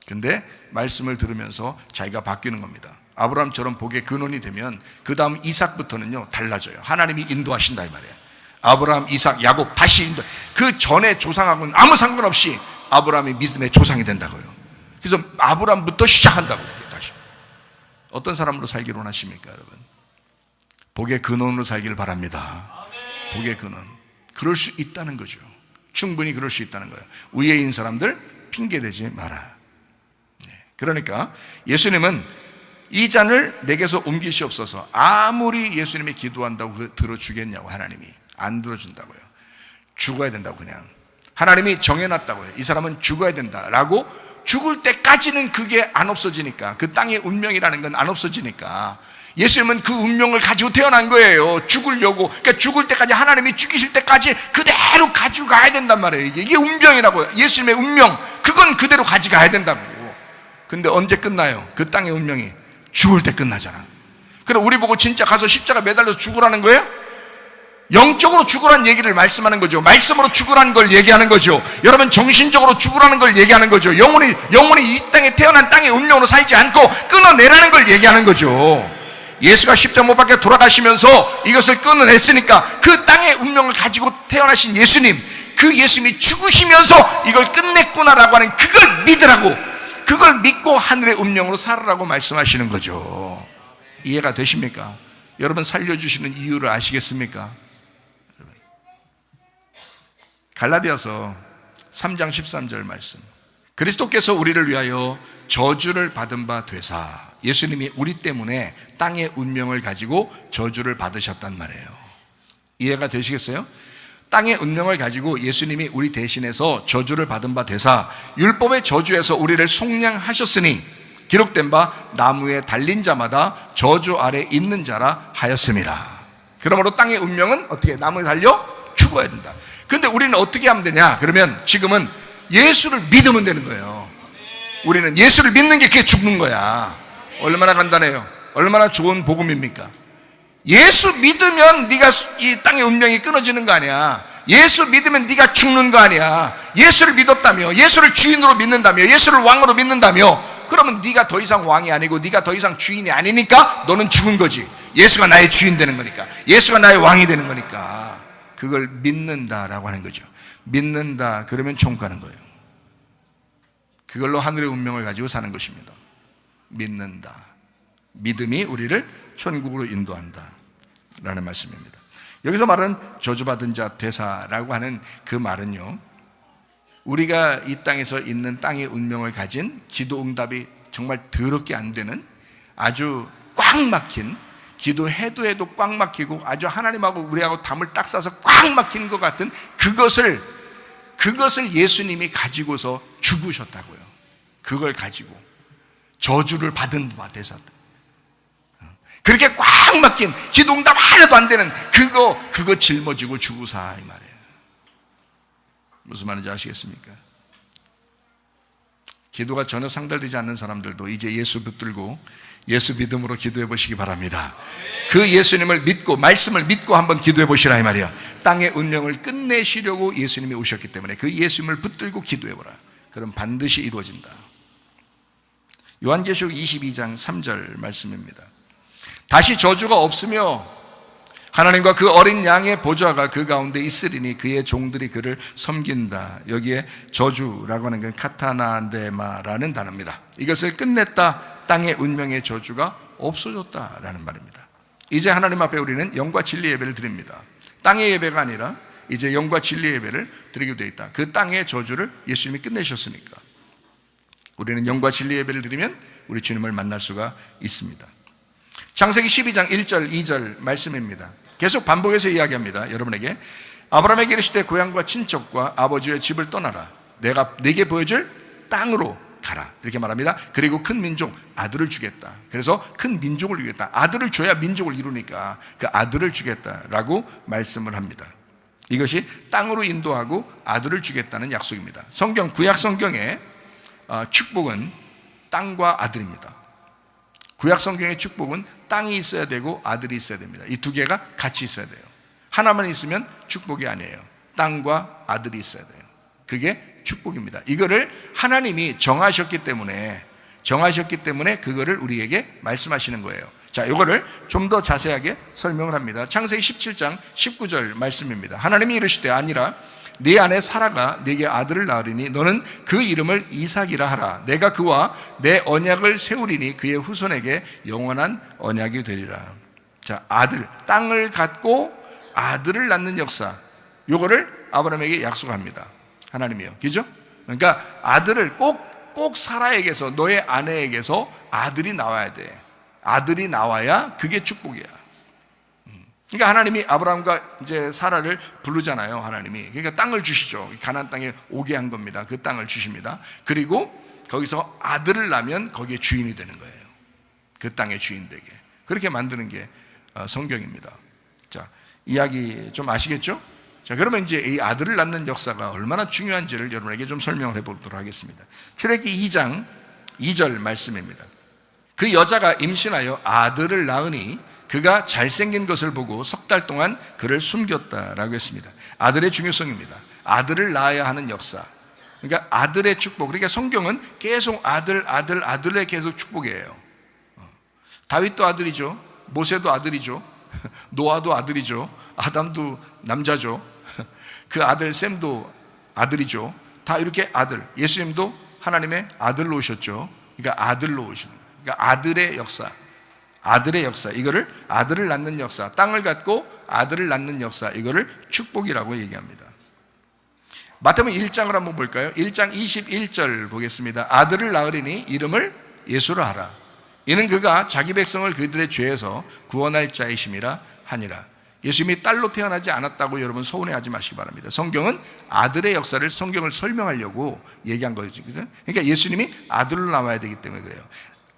근데 말씀을 들으면서 자기가 바뀌는 겁니다. 아브라함처럼 복의 근원이 되면 그 다음 이삭부터는요 달라져요. 하나님이 인도하신다 이 말이에요. 아브라함, 이삭, 야곱 다시 인도. 그 전에 조상하고는 아무 상관없이 아브라함이 믿음의 조상이 된다고요. 그래서 아브라함부터 시작한다고요. 다시. 어떤 사람으로 살기를 원하십니까, 여러분? 복의 근원으로 살기를 바랍니다. 복의 근원. 그럴 수 있다는 거죠. 충분히 그럴 수 있다는 거예요. 위에 있는 사람들 핑계대지 마라. 그러니까 예수님은 이 잔을 내게서 옮기시옵소서. 아무리 예수님이 기도한다고 들어주겠냐고. 하나님이 안 들어준다고요. 죽어야 된다고. 그냥 하나님이 정해놨다고요. 이 사람은 죽어야 된다라고. 죽을 때까지는 그게 안 없어지니까, 그 땅의 운명이라는 건 안 없어지니까 예수님은 그 운명을 가지고 태어난 거예요. 죽으려고. 그러니까 죽을 때까지, 하나님이 죽이실 때까지 그대로 가지고 가야 된단 말이에요. 이게 운명이라고요. 예수님의 운명, 그건 그대로 가져가야 된다고. 근데 언제 끝나요? 그 땅의 운명이 죽을 때 끝나잖아. 그럼 우리 보고 진짜 가서 십자가 매달려서 죽으라는 거예요? 영적으로 죽으라는 얘기를 말씀하는 거죠. 말씀으로 죽으라는 걸 얘기하는 거죠. 여러분, 정신적으로 죽으라는 걸 얘기하는 거죠. 영혼이 이 땅에 태어난 땅의 운명으로 살지 않고 끊어내라는 걸 얘기하는 거죠. 예수가 십자가 못 박혀 돌아가시면서 이것을 끊어냈으니까 그 땅의 운명을 가지고 태어나신 예수님, 그 예수님이 죽으시면서 이걸 끝냈구나라고 하는 그걸 믿으라고, 그걸 믿고 하늘의 운명으로 살으라고 말씀하시는 거죠. 이해가 되십니까? 여러분, 살려주시는 이유를 아시겠습니까? 갈라디아서 3장 13절 말씀. 그리스도께서 우리를 위하여 저주를 받은 바 되사, 예수님이 우리 때문에 땅의 운명을 가지고 저주를 받으셨단 말이에요. 이해가 되시겠어요? 땅의 운명을 가지고 예수님이 우리 대신해서 저주를 받은 바 되사 율법의 저주에서 우리를 속량하셨으니 기록된 바 나무에 달린 자마다 저주 아래 있는 자라 하였습니다. 그러므로 땅의 운명은 어떻게? 나무에 달려 죽어야 된다. 근데 우리는 어떻게 하면 되냐? 그러면 지금은 예수를 믿으면 되는 거예요. 우리는 예수를 믿는 게 그게 죽는 거야. 얼마나 간단해요. 얼마나 좋은 복음입니까? 예수 믿으면 네가 이 땅의 운명이 끊어지는 거 아니야. 예수 믿으면 네가 죽는 거 아니야. 예수를 믿었다며, 예수를 주인으로 믿는다며, 예수를 왕으로 믿는다며, 그러면 네가 더 이상 왕이 아니고 네가 더 이상 주인이 아니니까 너는 죽은 거지. 예수가 나의 주인 되는 거니까, 예수가 나의 왕이 되는 거니까. 그걸 믿는다라고 하는 거죠. 믿는다 그러면 천국 가는 거예요. 그걸로 하늘의 운명을 가지고 사는 것입니다. 믿는다. 믿음이 우리를 천국으로 인도한다 라는 말씀입니다. 여기서 말하는 저주받은 자 되사라고 하는 그 말은요, 우리가 이 땅에서 있는 땅의 운명을 가진 기도 응답이 정말 더럽게 안 되는, 아주 꽉 막힌, 기도해도 해도 꽉 막히고 아주 하나님하고 우리하고 담을 딱 싸서 꽉 막힌 것 같은 그것을 예수님이 가지고서 죽으셨다고요. 그걸 가지고 저주를 받은 바 되사, 그렇게 꽉 막힌 기도응답 하나도 안 되는 그거 짊어지고 죽으사 이 말이에요. 무슨 말인지 아시겠습니까? 기도가 전혀 상달되지 않는 사람들도 이제 예수 붙들고 예수 믿음으로 기도해 보시기 바랍니다. 그 예수님을 믿고 말씀을 믿고 한번 기도해 보시라 이 말이야. 땅의 운명을 끝내시려고 예수님이 오셨기 때문에 그 예수님을 붙들고 기도해 보라. 그럼 반드시 이루어진다. 요한계시록 22장 3절 말씀입니다. 다시 저주가 없으며 하나님과 그 어린 양의 보좌가 그 가운데 있으리니 그의 종들이 그를 섬긴다. 여기에 저주라고 하는 건 카타나데마라는 단어입니다. 이것을 끝냈다. 땅의 운명의 저주가 없어졌다라는 말입니다. 이제 하나님 앞에 우리는 영과 진리 예배를 드립니다. 땅의 예배가 아니라 이제 영과 진리 예배를 드리게 되어 있다. 그 땅의 저주를 예수님이 끝내셨으니까 우리는 영과 진리 예배를 드리면 우리 주님을 만날 수가 있습니다. 창세기 12장 1절 2절 말씀입니다. 계속 반복해서 이야기합니다. 여러분에게 아브라함에게 이르시되 고향과 친척과 아버지의 집을 떠나라. 내가 네게 보여줄 땅으로 가라. 이렇게 말합니다. 그리고 큰 민족 아들을 주겠다. 그래서 큰 민족을 주겠다. 아들을 줘야 민족을 이루니까 그 아들을 주겠다라고 말씀을 합니다. 이것이 땅으로 인도하고 아들을 주겠다는 약속입니다. 성경 구약 성경의 축복은 땅과 아들입니다. 구약 성경의 축복은 땅이 있어야 되고 아들이 있어야 됩니다. 이 두 개가 같이 있어야 돼요. 하나만 있으면 축복이 아니에요. 땅과 아들이 있어야 돼요. 그게 축복입니다. 이거를 하나님이 정하셨기 때문에 그거를 우리에게 말씀하시는 거예요. 자, 이거를 좀 더 자세하게 설명을 합니다. 창세기 17장 19절 말씀입니다. 하나님이 이르시되 아니라 네 아내 사라가 네게 아들을 낳으리니 너는 그 이름을 이삭이라 하라. 내가 그와 내 언약을 세우리니 그의 후손에게 영원한 언약이 되리라. 자, 아들, 땅을 갖고 아들을 낳는 역사, 요거를 아브라함에게 약속합니다. 하나님이요. 그죠? 그러니까 아들을 꼭 사라에게서, 너의 아내에게서 아들이 나와야 돼. 아들이 나와야 그게 축복이야. 그러니까 하나님이 아브라함과 이제 사라를 부르잖아요. 하나님이. 그러니까 땅을 주시죠. 가나안 땅에 오게 한 겁니다. 그 땅을 주십니다. 그리고 거기서 아들을 낳으면 거기에 주인이 되는 거예요. 그 땅의 주인 되게. 그렇게 만드는 게 성경입니다. 자, 이야기 좀 아시겠죠? 자, 그러면 이제 이 아들을 낳는 역사가 얼마나 중요한지를 여러분에게 좀 설명을 해보도록 하겠습니다. 출애굽기 2장 2절 말씀입니다. 그 여자가 임신하여 아들을 낳으니 그가 잘생긴 것을 보고 석 달 동안 그를 숨겼다라고 했습니다. 아들의 중요성입니다. 아들을 낳아야 하는 역사. 그러니까 아들의 축복. 그러니까 성경은 계속 아들의 계속 축복이에요. 다윗도 아들이죠. 모세도 아들이죠. 노아도 아들이죠. 아담도 남자죠. 그 아들 셈도 아들이죠. 다 이렇게 아들. 예수님도 하나님의 아들로 오셨죠. 그러니까 아들로 오시는 거예요. 그러니까 아들의 역사. 아들의 역사, 이거를 아들을 낳는 역사, 땅을 갖고 아들을 낳는 역사, 이거를 축복이라고 얘기합니다. 마태복음 1장을 한번 볼까요? 1장 21절 보겠습니다. 아들을 낳으리니 이름을 예수라 하라. 이는 그가 자기 백성을 그들의 죄에서 구원할 자이심이라 하니라. 예수님이 딸로 태어나지 않았다고 여러분 서운해하지 마시기 바랍니다. 성경은 아들의 역사를 성경을 설명하려고 얘기한 거죠. 그러니까 예수님이 아들로 나와야 되기 때문에 그래요.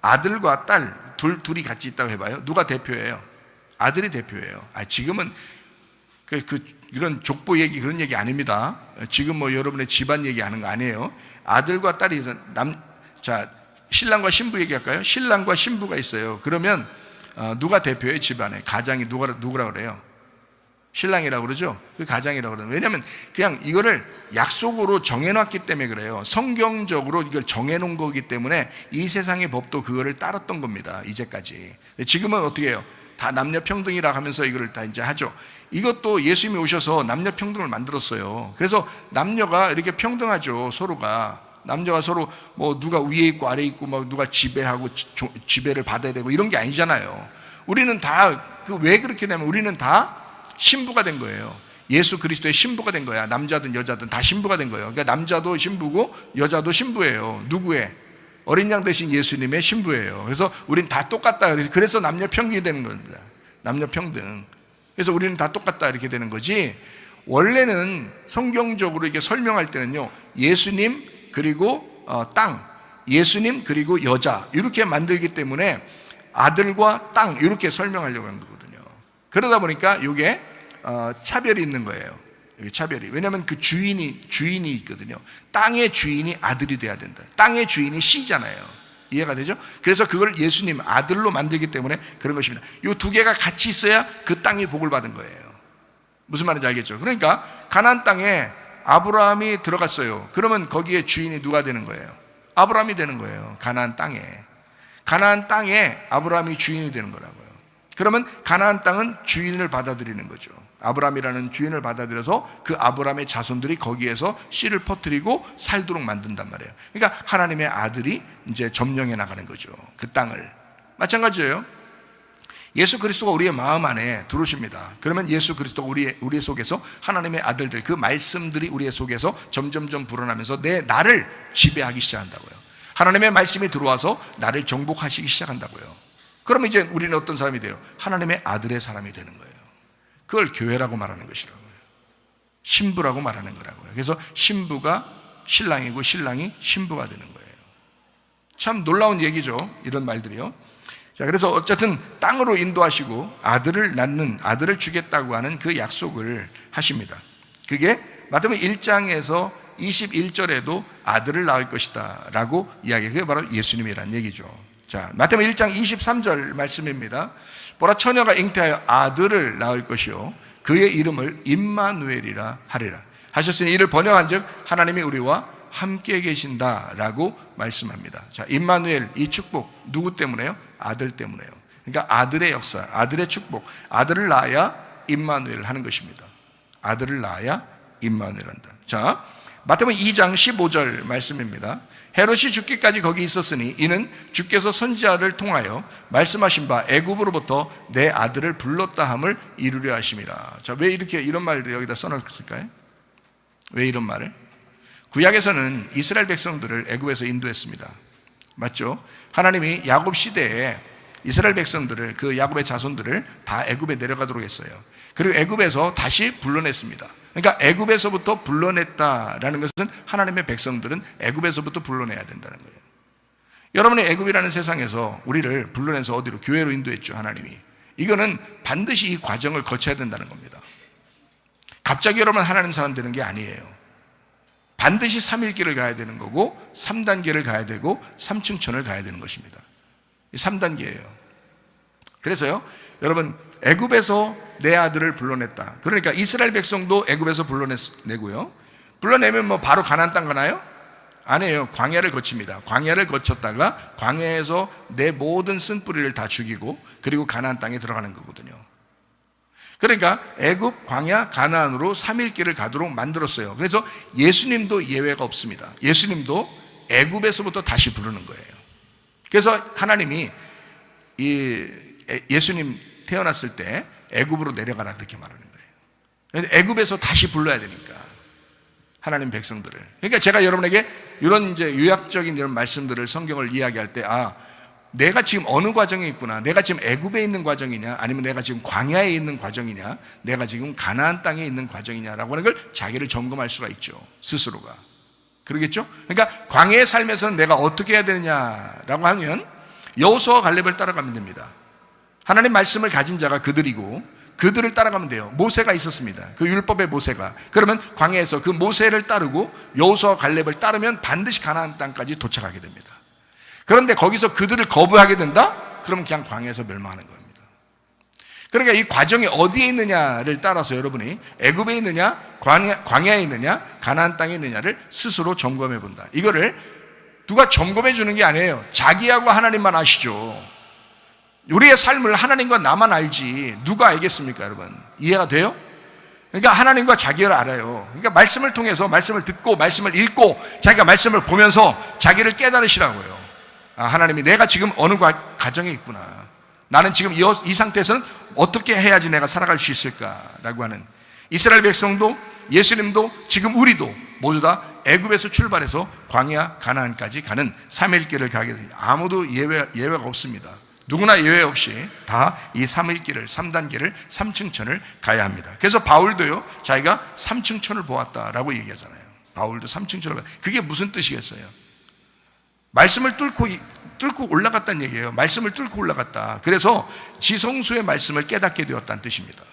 아들과 딸 둘이 같이 있다고 해봐요. 누가 대표예요? 아들이 대표예요. 지금은 이런 족보 얘기 그런 얘기 아닙니다. 지금 뭐 여러분의 집안 얘기하는 거 아니에요. 아들과 딸이 자, 신랑과 신부 얘기할까요? 신랑과 신부가 있어요. 그러면 누가 대표예요? 집안에 가장이 누구라 그래요? 신랑이라고 그러죠? 그 가장이라고 그러는. 왜냐하면 그냥 이거를 약속으로 정해놨기 때문에 그래요. 성경적으로 이걸 정해놓은 거기 때문에 이 세상의 법도 그거를 따랐던 겁니다. 이제까지. 지금은 어떻게 해요? 다 남녀 평등이라 하면서 이거를 다 이제 하죠. 이것도 예수님이 오셔서 남녀 평등을 만들었어요. 그래서 남녀가 이렇게 평등하죠. 남녀가 서로 뭐 누가 위에 있고 아래에 있고 막 누가 지배하고 지배를 받아야 되고 이런 게 아니잖아요. 우리는 다 왜 그렇게 되면 우리는 다 신부가 된 거예요. 예수 그리스도의 신부가 된 거야. 남자든 여자든 다 신부가 된 거예요. 그러니까 남자도 신부고 여자도 신부예요. 누구의? 어린 양 대신 예수님의 신부예요. 그래서 우린 다 똑같다. 그래서 남녀 평등이 되는 겁니다. 남녀 평등. 그래서 우리는 다 똑같다 이렇게 되는 거지. 원래는 성경적으로 이게 설명할 때는요, 예수님 그리고 땅, 예수님 그리고 여자 이렇게 만들기 때문에 아들과 땅 이렇게 설명하려고 하는 거거든요. 그러다 보니까 이게 차별이 있는 거예요. 차별이. 왜냐하면 그 주인이 있거든요. 땅의 주인이 아들이 돼야 된다. 땅의 주인이 씨잖아요. 이해가 되죠? 그래서 그걸 예수님 아들로 만들기 때문에 그런 것입니다. 이 두 개가 같이 있어야 그 땅이 복을 받은 거예요. 무슨 말인지 알겠죠? 그러니까 가나안 땅에 아브라함이 들어갔어요. 그러면 거기에 주인이 누가 되는 거예요? 아브라함이 되는 거예요. 가나안 땅에 아브라함이 주인이 되는 거라고요. 그러면 가나안 땅은 주인을 받아들이는 거죠. 아브라함이라는 주인을 받아들여서 그 아브라함의 자손들이 거기에서 씨를 퍼뜨리고 살도록 만든단 말이에요. 그러니까 하나님의 아들이 이제 점령해 나가는 거죠. 그 땅을. 마찬가지예요. 예수 그리스도가 우리의 마음 안에 들어오십니다. 그러면 예수 그리스도가 우리 속에서 하나님의 아들들, 그 말씀들이 우리의 속에서 점점점 불어나면서 나를 지배하기 시작한다고요. 하나님의 말씀이 들어와서 나를 정복하시기 시작한다고요. 그러면 이제 우리는 어떤 사람이 돼요? 하나님의 아들의 사람이 되는 거예요. 그걸 교회라고 말하는 것이라고요. 신부라고 말하는 거라고요. 그래서 신부가 신랑이고 신랑이 신부가 되는 거예요. 참 놀라운 얘기죠. 이런 말들이요. 자, 그래서 어쨌든 땅으로 인도하시고 아들을 주겠다고 하는 그 약속을 하십니다. 그게 마태복음 1장에서 21절에도 아들을 낳을 것이다 라고 이야기해요. 그게 바로 예수님이란 얘기죠. 자, 마태복음 1장 23절 말씀입니다. 보라, 처녀가 잉태하여 아들을 낳을 것이요 그의 이름을 임마누엘이라 하리라 하셨으니 이를 번역한즉 하나님이 우리와 함께 계신다라고 말씀합니다. 자, 임마누엘, 이 축복 누구 때문에요? 아들 때문에요. 그러니까 아들의 역사, 아들의 축복, 아들을 낳아야 임마누엘 하는 것입니다. 아들을 낳아야 임마누엘 한다. 자, 마태복음 2장 15절 말씀입니다. 헤롯이 죽기까지 거기 있었으니 이는 주께서 선지자를 통하여 말씀하신 바 애굽으로부터 내 아들을 불렀다 함을 이루려 하심이라. 자, 왜 이렇게 이런 말을 여기다 써놨을까요? 왜 이런 말을? 구약에서는 이스라엘 백성들을 애굽에서 인도했습니다. 맞죠? 하나님이 야곱 시대에 이스라엘 백성들을, 그 야곱의 자손들을 다 애굽에 내려가도록 했어요. 그리고 애굽에서 다시 불러냈습니다. 그러니까 애굽에서부터 불러냈다라는 것은 하나님의 백성들은 애굽에서부터 불러내야 된다는 거예요. 여러분의 애굽이라는 세상에서 우리를 불러내서 어디로? 교회로 인도했죠, 하나님이. 이거는 반드시 이 과정을 거쳐야 된다는 겁니다. 갑자기 여러분 하나님 사람 되는 게 아니에요. 반드시 3일길을 가야 되는 거고 3단계를 가야 되고 3층천을 가야 되는 것입니다. 3단계예요. 그래서요, 여러분, 애굽에서 내 아들을 불러냈다. 그러니까 이스라엘 백성도 애굽에서 불러내고요. 불러내면 뭐 바로 가나안 땅 가나요? 아니에요. 광야를 거칩니다. 광야를 거쳤다가 광야에서 내 모든 쓴뿌리를 다 죽이고 그리고 가나안 땅에 들어가는 거거든요. 그러니까 애굽, 광야, 가나안으로 3일길을 가도록 만들었어요. 그래서 예수님도 예외가 없습니다. 예수님도 애굽에서부터 다시 부르는 거예요. 그래서 하나님이 예수님 태어났을 때 애굽으로 내려가라 그렇게 말하는 거예요. 애굽에서 다시 불러야 되니까 하나님 백성들을. 그러니까 제가 여러분에게 이런 이제 요약적인 이런 말씀들을 성경을 이야기할 때, 내가 지금 어느 과정에 있구나. 내가 지금 애굽에 있는 과정이냐, 아니면 내가 지금 광야에 있는 과정이냐, 내가 지금 가나안 땅에 있는 과정이냐라고 하는 걸 자기를 점검할 수가 있죠, 스스로가. 그러겠죠? 그러니까 광야의 삶에서는 내가 어떻게 해야 되느냐라고 하면 여호수아와 갈렙을 따라가면 됩니다. 하나님 말씀을 가진 자가 그들이고 그들을 따라가면 돼요. 모세가 있었습니다. 그 율법의 모세가. 그러면 광야에서 그 모세를 따르고 여호수아와 갈렙을 따르면 반드시 가나안 땅까지 도착하게 됩니다. 그런데 거기서 그들을 거부하게 된다? 그러면 그냥 광야에서 멸망하는 겁니다. 그러니까 이 과정이 어디에 있느냐를 따라서 여러분이 애굽에 있느냐, 광야에 있느냐, 가나안 땅에 있느냐를 스스로 점검해 본다. 이거를 누가 점검해 주는 게 아니에요. 자기하고 하나님만 아시죠. 우리의 삶을 하나님과 나만 알지 누가 알겠습니까, 여러분? 이해가 돼요? 그러니까 하나님과 자기를 알아요. 그러니까 말씀을 통해서 말씀을 듣고 말씀을 읽고 자기가 말씀을 보면서 자기를 깨달으시라고요. 하나님이 내가 지금 어느 과정에 있구나. 나는 지금 이 상태에서는 어떻게 해야지 내가 살아갈 수 있을까라고 하는. 이스라엘 백성도 예수님도 지금 우리도 모두 다 애굽에서 출발해서 광야 가나안까지 가는 3일길을 가게 됩니다. 아무도 예외가 없습니다. 누구나 예외 없이 다 이 3일길을 3단계를 3층천을 가야 합니다. 그래서 바울도요, 자기가 3층천을 보았다라고 얘기하잖아요. 바울도 3층천을 보았다. 그게 무슨 뜻이겠어요? 말씀을 뚫고 올라갔다는 얘기예요. 말씀을 뚫고 올라갔다. 그래서 지성소의 말씀을 깨닫게 되었다는 뜻입니다.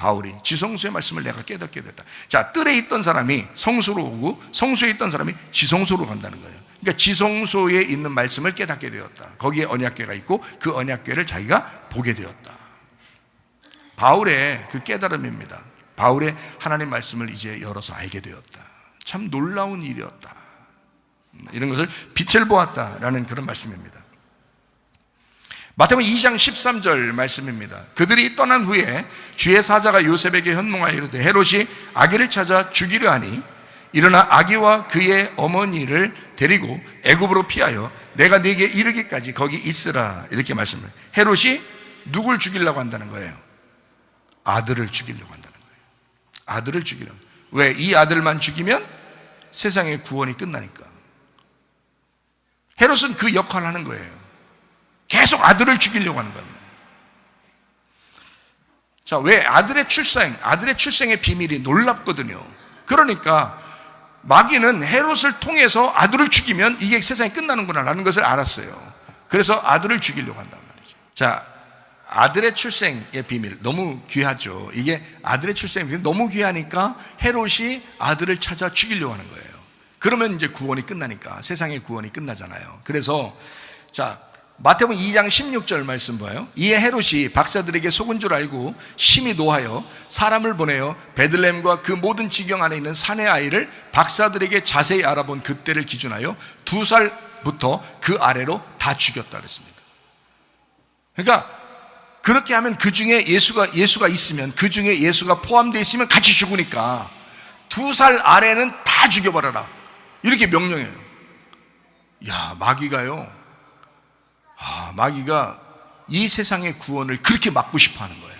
바울이 지성소의 말씀을 내가 깨닫게 됐다. 자, 뜰에 있던 사람이 성소로 오고 성소에 있던 사람이 지성소로 간다는 거예요. 그러니까 지성소에 있는 말씀을 깨닫게 되었다. 거기에 언약궤가 있고 그 언약궤를 자기가 보게 되었다. 바울의 그 깨달음입니다. 바울의 하나님 말씀을 이제 열어서 알게 되었다. 참 놀라운 일이었다. 이런 것을 빛을 보았다라는 그런 말씀입니다. 마태복음 2장 13절 말씀입니다. 그들이 떠난 후에 주의 사자가 요셉에게 현몽하여 이르되 헤롯이 아기를 찾아 죽이려 하니 일어나 아기와 그의 어머니를 데리고 애굽으로 피하여 내가 네게 이르기까지 거기 있으라. 이렇게 말씀을. 헤롯이 누굴 죽이려고 한다는 거예요? 아들을 죽이려고 한다는 거예요. 아들을 죽이려고. 왜? 이 아들만 죽이면 세상의 구원이 끝나니까. 헤롯은 그 역할을 하는 거예요. 계속 아들을 죽이려고 하는 겁니다. 자, 왜? 아들의 출생의 비밀이 놀랍거든요. 그러니까 마귀는 헤롯을 통해서 아들을 죽이면 이게 세상이 끝나는구나 라는 것을 알았어요. 그래서 아들을 죽이려고 한단 말이죠. 자, 아들의 출생의 비밀 너무 귀하죠. 이게 아들의 출생의 비밀 너무 귀하니까 헤롯이 아들을 찾아 죽이려고 하는 거예요. 그러면 이제 구원이 끝나니까, 세상의 구원이 끝나잖아요. 그래서 자, 마태복음 2장 16절 말씀 봐요. 이에 헤롯이 박사들에게 속은 줄 알고 심히 노하여 사람을 보내어 베들레헴과 그 모든 지경 안에 있는 산의 아이를 박사들에게 자세히 알아본 그때를 기준하여 2살부터 그 아래로 다 죽였다 그랬습니다. 그러니까 그렇게 하면 그 중에 예수가 있으면, 그 중에 예수가 포함되어 있으면 같이 죽으니까 2살 아래는 다 죽여버려라, 이렇게 명령해요. 야, 마귀가 이 세상의 구원을 그렇게 막고 싶어 하는 거예요.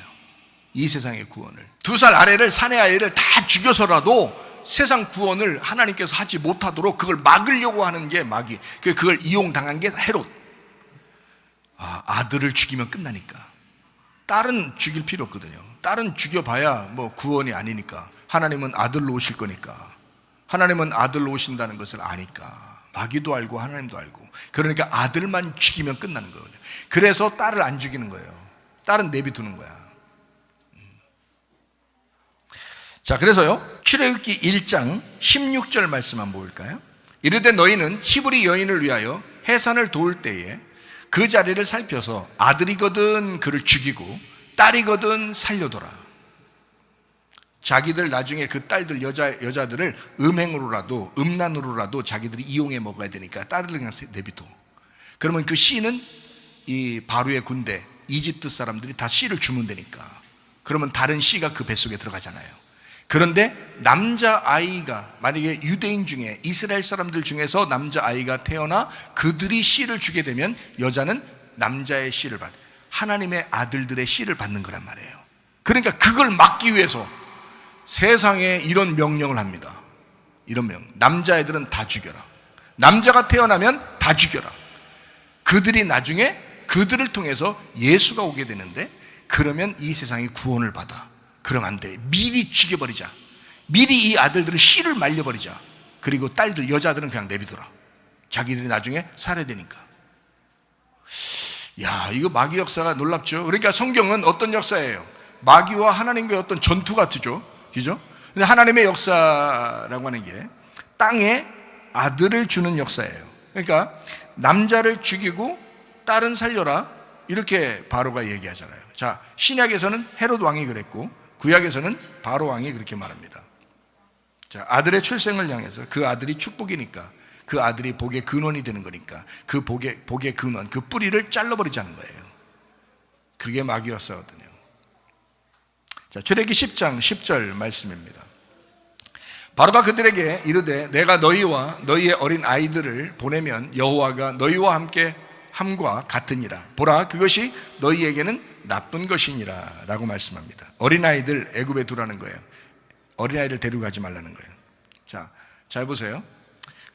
이 세상의 구원을. 2살 아래를, 산의 아이를 다 죽여서라도 세상 구원을 하나님께서 하지 못하도록 그걸 막으려고 하는 게 마귀. 그걸 이용당한 게 헤롯. 아들을 죽이면 끝나니까. 딸은 죽일 필요 없거든요. 딸은 죽여봐야 뭐 구원이 아니니까. 하나님은 아들로 오실 거니까. 하나님은 아들로 오신다는 것을 아니까. 마귀도 알고 하나님도 알고. 그러니까 아들만 죽이면 끝나는 거거든요. 그래서 딸을 안 죽이는 거예요. 딸은 내비두는 거야. 자, 그래서요, 출애굽기 1장 16절 말씀 한번 볼까요? 이르되 너희는 히브리 여인을 위하여 해산을 도울 때에 그 자리를 살펴서 아들이거든 그를 죽이고 딸이거든 살려둬라. 자기들 나중에 그 딸들, 여자들을 음행으로라도, 음란으로라도 자기들이 이용해 먹어야 되니까 딸을 그냥 내비둬. 그러면 그 씨는 이 바로의 군대, 이집트 사람들이 다 씨를 주문되니까. 그러면 다른 씨가 그 뱃속에 들어가잖아요. 그런데 남자아이가, 만약에 유대인 중에, 이스라엘 사람들 중에서 남자아이가 태어나 그들이 씨를 주게 되면 여자는 남자의 씨를 받, 하나님의 아들들의 씨를 받는 거란 말이에요. 그러니까 그걸 막기 위해서 세상에 이런 명령을 합니다. 이런 명령. 남자애들은 다 죽여라. 남자가 태어나면 다 죽여라. 그들이 나중에 그들을 통해서 예수가 오게 되는데, 그러면 이 세상이 구원을 받아. 그러면 안 돼. 미리 죽여버리자. 미리 이 아들들을 씨를 말려버리자. 그리고 딸들, 여자들은 그냥 내비둬라. 자기들이 나중에 살아야 되니까. 야, 이거 마귀 역사가 놀랍죠. 그러니까 성경은 어떤 역사예요? 마귀와 하나님과의 어떤 전투 같죠. 그죠? 근데 하나님의 역사라고 하는 게 땅에 아들을 주는 역사예요. 그러니까 남자를 죽이고 딸은 살려라, 이렇게 바로가 얘기하잖아요. 자, 신약에서는 헤롯 왕이 그랬고 구약에서는 바로 왕이 그렇게 말합니다. 자, 아들의 출생을 향해서 그 아들이 축복이니까, 그 아들이 복의 근원이 되는 거니까 그 복의 근원, 그 뿌리를 잘라버리자는 거예요. 그게 마귀 역사거든요. 자, 출애굽기 10장 10절 말씀입니다. 바로가 그들에게 이르되 내가 너희와 너희의 어린 아이들을 보내면 여호와가 너희와 함께 함과 같으니라. 보라, 그것이 너희에게는 나쁜 것이니라 라고 말씀합니다. 어린아이들 애굽에 두라는 거예요. 어린아이들 데리고 가지 말라는 거예요. 자, 잘 보세요.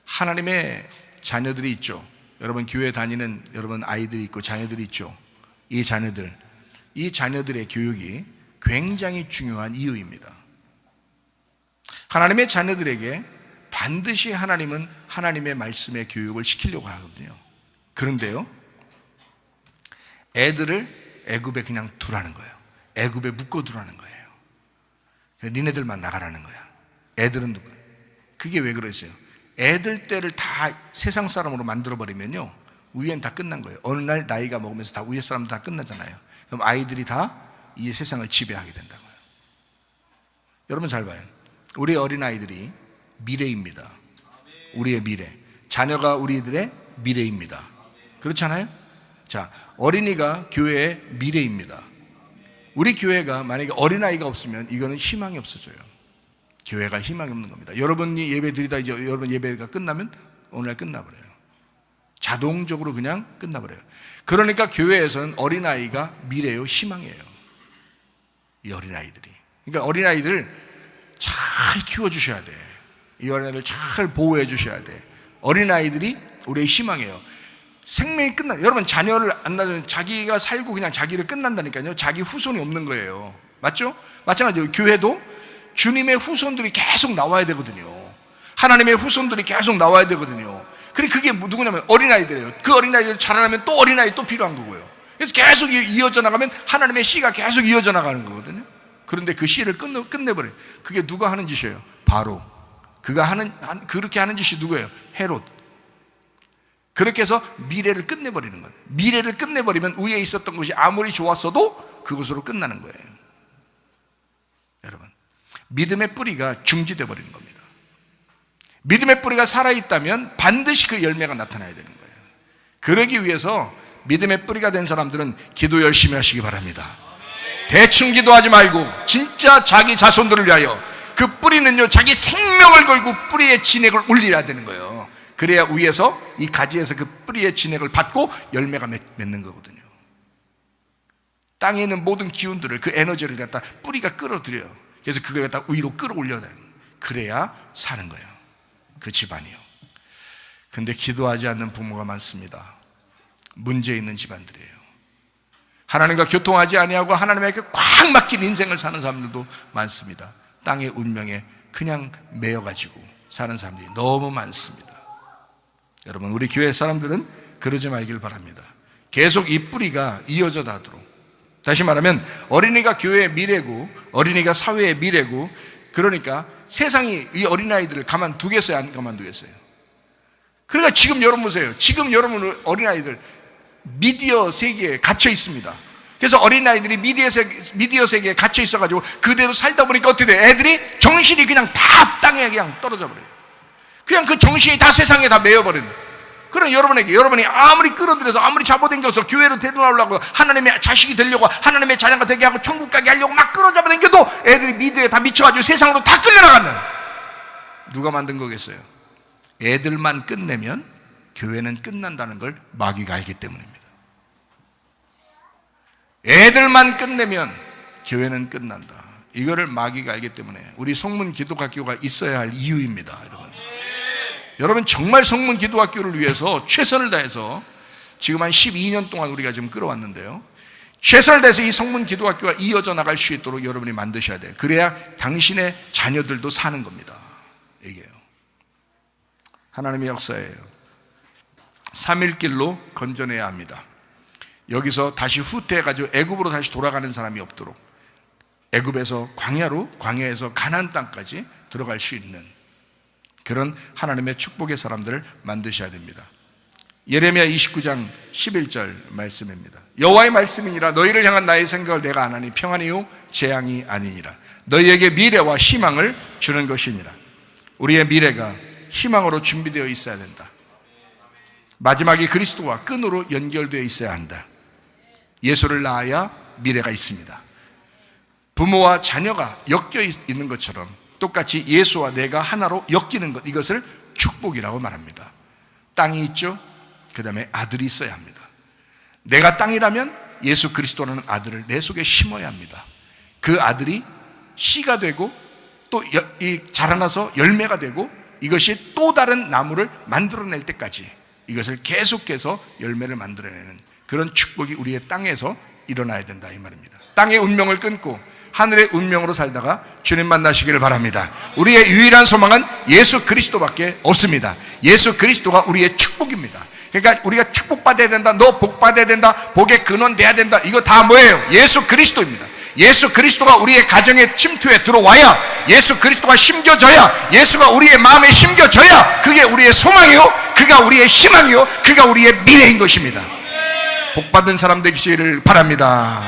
하나님의 자녀들이 있죠. 여러분 교회 다니는 여러분 아이들이 있고 자녀들이 있죠. 이 자녀들의 교육이 굉장히 중요한 이유입니다. 하나님의 자녀들에게 반드시 하나님은 하나님의 말씀의 교육을 시키려고 하거든요. 그런데요, 애들을 애굽에 그냥 두라는 거예요. 애굽에 묶어두라는 거예요. 니네들만 나가라는 거야. 애들은 누가? 그게 왜 그러세요? 애들 때를 다 세상 사람으로 만들어버리면요, 위엔 다 끝난 거예요. 어느 날 나이가 먹으면서 다 위에 사람들 다 끝나잖아요. 그럼 아이들이 다 이 세상을 지배하게 된다고요. 여러분 잘 봐요. 우리 어린아이들이 미래입니다. 우리의 미래. 자녀가 우리들의 미래입니다. 그렇잖아요? 자, 어린이가 교회의 미래입니다. 우리 교회가 만약에 어린아이가 없으면 이거는 희망이 없어져요. 교회가 희망이 없는 겁니다. 여러분이 예배 드리다 이제 여러분 예배가 끝나면 오늘날 끝나버려요. 자동적으로 그냥 끝나버려요. 그러니까 교회에서는 어린아이가 미래요, 희망이에요. 이 어린아이들이. 그러니까 어린아이들 잘 키워주셔야 돼. 이 어린아이들 잘 보호해 주셔야 돼. 어린아이들이 우리의 희망이에요. 생명이 여러분 자녀를 안 낳으면 자기가 살고 그냥 자기를 끝난다니까요. 자기 후손이 없는 거예요. 맞죠? 마찬가지로 교회도 주님의 후손들이 계속 나와야 되거든요. 하나님의 후손들이 계속 나와야 되거든요. 그게 누구냐면 어린아이들이에요. 그 어린아이들 자라나면 또 어린아이 또 필요한 거고요. 그래서 계속 이어져 나가면 하나님의 씨가 계속 이어져 나가는 거거든요. 그런데 그 씨를 끝내버려요. 그게 누가 하는 짓이에요? 바로 그렇게 하는 짓이 누구예요? 헤롯. 그렇게 해서 미래를 끝내버리는 거예요. 미래를 끝내버리면 위에 있었던 것이 아무리 좋았어도 그것으로 끝나는 거예요. 여러분, 믿음의 뿌리가 중지돼 버리는 겁니다. 믿음의 뿌리가 살아있다면 반드시 그 열매가 나타나야 되는 거예요. 그러기 위해서 믿음의 뿌리가 된 사람들은 기도 열심히 하시기 바랍니다. 대충 기도하지 말고 진짜 자기 자손들을 위하여, 그 뿌리는요 자기 생명을 걸고 뿌리의 진액을 올려야 되는 거예요. 그래야 위에서 이 가지에서 그 뿌리의 진액을 받고 열매가 맺는 거거든요. 땅에 있는 모든 기운들을, 그 에너지를 갖다 뿌리가 끌어들여요. 그래서 그걸 갖다 위로 끌어올려야 돼요. 그래야 사는 거예요, 그 집안이요. 근데 기도하지 않는 부모가 많습니다. 문제 있는 집안들이에요. 하나님과 교통하지 아니하고 하나님에게 꽉 막힌 인생을 사는 사람들도 많습니다. 땅의 운명에 그냥 매여가지고 사는 사람들이 너무 많습니다. 여러분, 우리 교회 사람들은 그러지 말길 바랍니다. 계속 이 뿌리가 이어져 가도록. 다시 말하면 어린이가 교회의 미래고 어린이가 사회의 미래고, 그러니까 세상이 이 어린아이들을 가만두겠어요, 안 가만두겠어요? 그러니까 지금 여러분 보세요. 지금 여러분 어린아이들 미디어 세계에 갇혀 있습니다. 그래서 어린아이들이 미디어 세계에 갇혀 있어가지고 그대로 살다 보니까 어떻게 돼요? 애들이 정신이 그냥 다 땅에 그냥 떨어져 버려요. 그냥 그 정신이 다 세상에 다 매여버리는. 그럼 여러분이 아무리 끌어들여서 아무리 잡아당겨서 교회로 데려오려고, 하나님의 자식이 되려고, 하나님의 자녀가 되게 하고 천국 가게 하려고 막 끌어잡아당겨도 애들이 미디어에 다 미쳐가지고 세상으로 다 끌려나가는. 누가 만든 거겠어요? 애들만 끝내면 교회는 끝난다는 걸 마귀가 알기 때문입니다. 애들만 끝내면 교회는 끝난다. 이거를 마귀가 알기 때문에 우리 성문 기도학교가 있어야 할 이유입니다. 여러분 정말 성문 기도학교를 위해서 최선을 다해서 지금 한 12년 동안 우리가 지금 끌어왔는데요, 최선을 다해서 이 성문 기도학교가 이어져 나갈 수 있도록 여러분이 만드셔야 돼요. 그래야 당신의 자녀들도 사는 겁니다. 이게요, 하나님의 역사예요. 3일길로 건져내야 합니다. 여기서 다시 후퇴해가지고 애굽으로 다시 돌아가는 사람이 없도록, 애굽에서 광야에서 가나안 땅까지 들어갈 수 있는 그런 하나님의 축복의 사람들을 만드셔야 됩니다. 예레미야 29장 11절 말씀입니다. 여호와의 말씀이니라. 너희를 향한 나의 생각을 내가 아나니 평안이요 재앙이 아니니라. 너희에게 미래와 희망을 주는 것이니라. 우리의 미래가 희망으로 준비되어 있어야 된다. 마지막이 그리스도와 끈으로 연결되어 있어야 한다. 예수를 낳아야 미래가 있습니다. 부모와 자녀가 엮여 있는 것처럼 똑같이 예수와 내가 하나로 엮이는 것, 이것을 축복이라고 말합니다. 땅이 있죠? 그 다음에 아들이 있어야 합니다. 내가 땅이라면 예수 그리스도라는 아들을 내 속에 심어야 합니다. 그 아들이 씨가 되고 또 자라나서 열매가 되고, 이것이 또 다른 나무를 만들어낼 때까지 이것을 계속해서 열매를 만들어내는 그런 축복이 우리의 땅에서 일어나야 된다, 이 말입니다. 땅의 운명을 끊고 하늘의 운명으로 살다가 주님 만나시기를 바랍니다. 우리의 유일한 소망은 예수 그리스도밖에 없습니다. 예수 그리스도가 우리의 축복입니다. 그러니까 우리가 축복받아야 된다, 너 복받아야 된다, 복의 근원 돼야 된다, 이거 다 뭐예요? 예수 그리스도입니다. 예수 그리스도가 우리의 가정에 침투해 들어와야, 예수 그리스도가 심겨져야, 예수가 우리의 마음에 심겨져야 그게 우리의 소망이요, 그가 우리의 희망이요, 그가 우리의 미래인 것입니다. 복받은 사람 되시기를 바랍니다.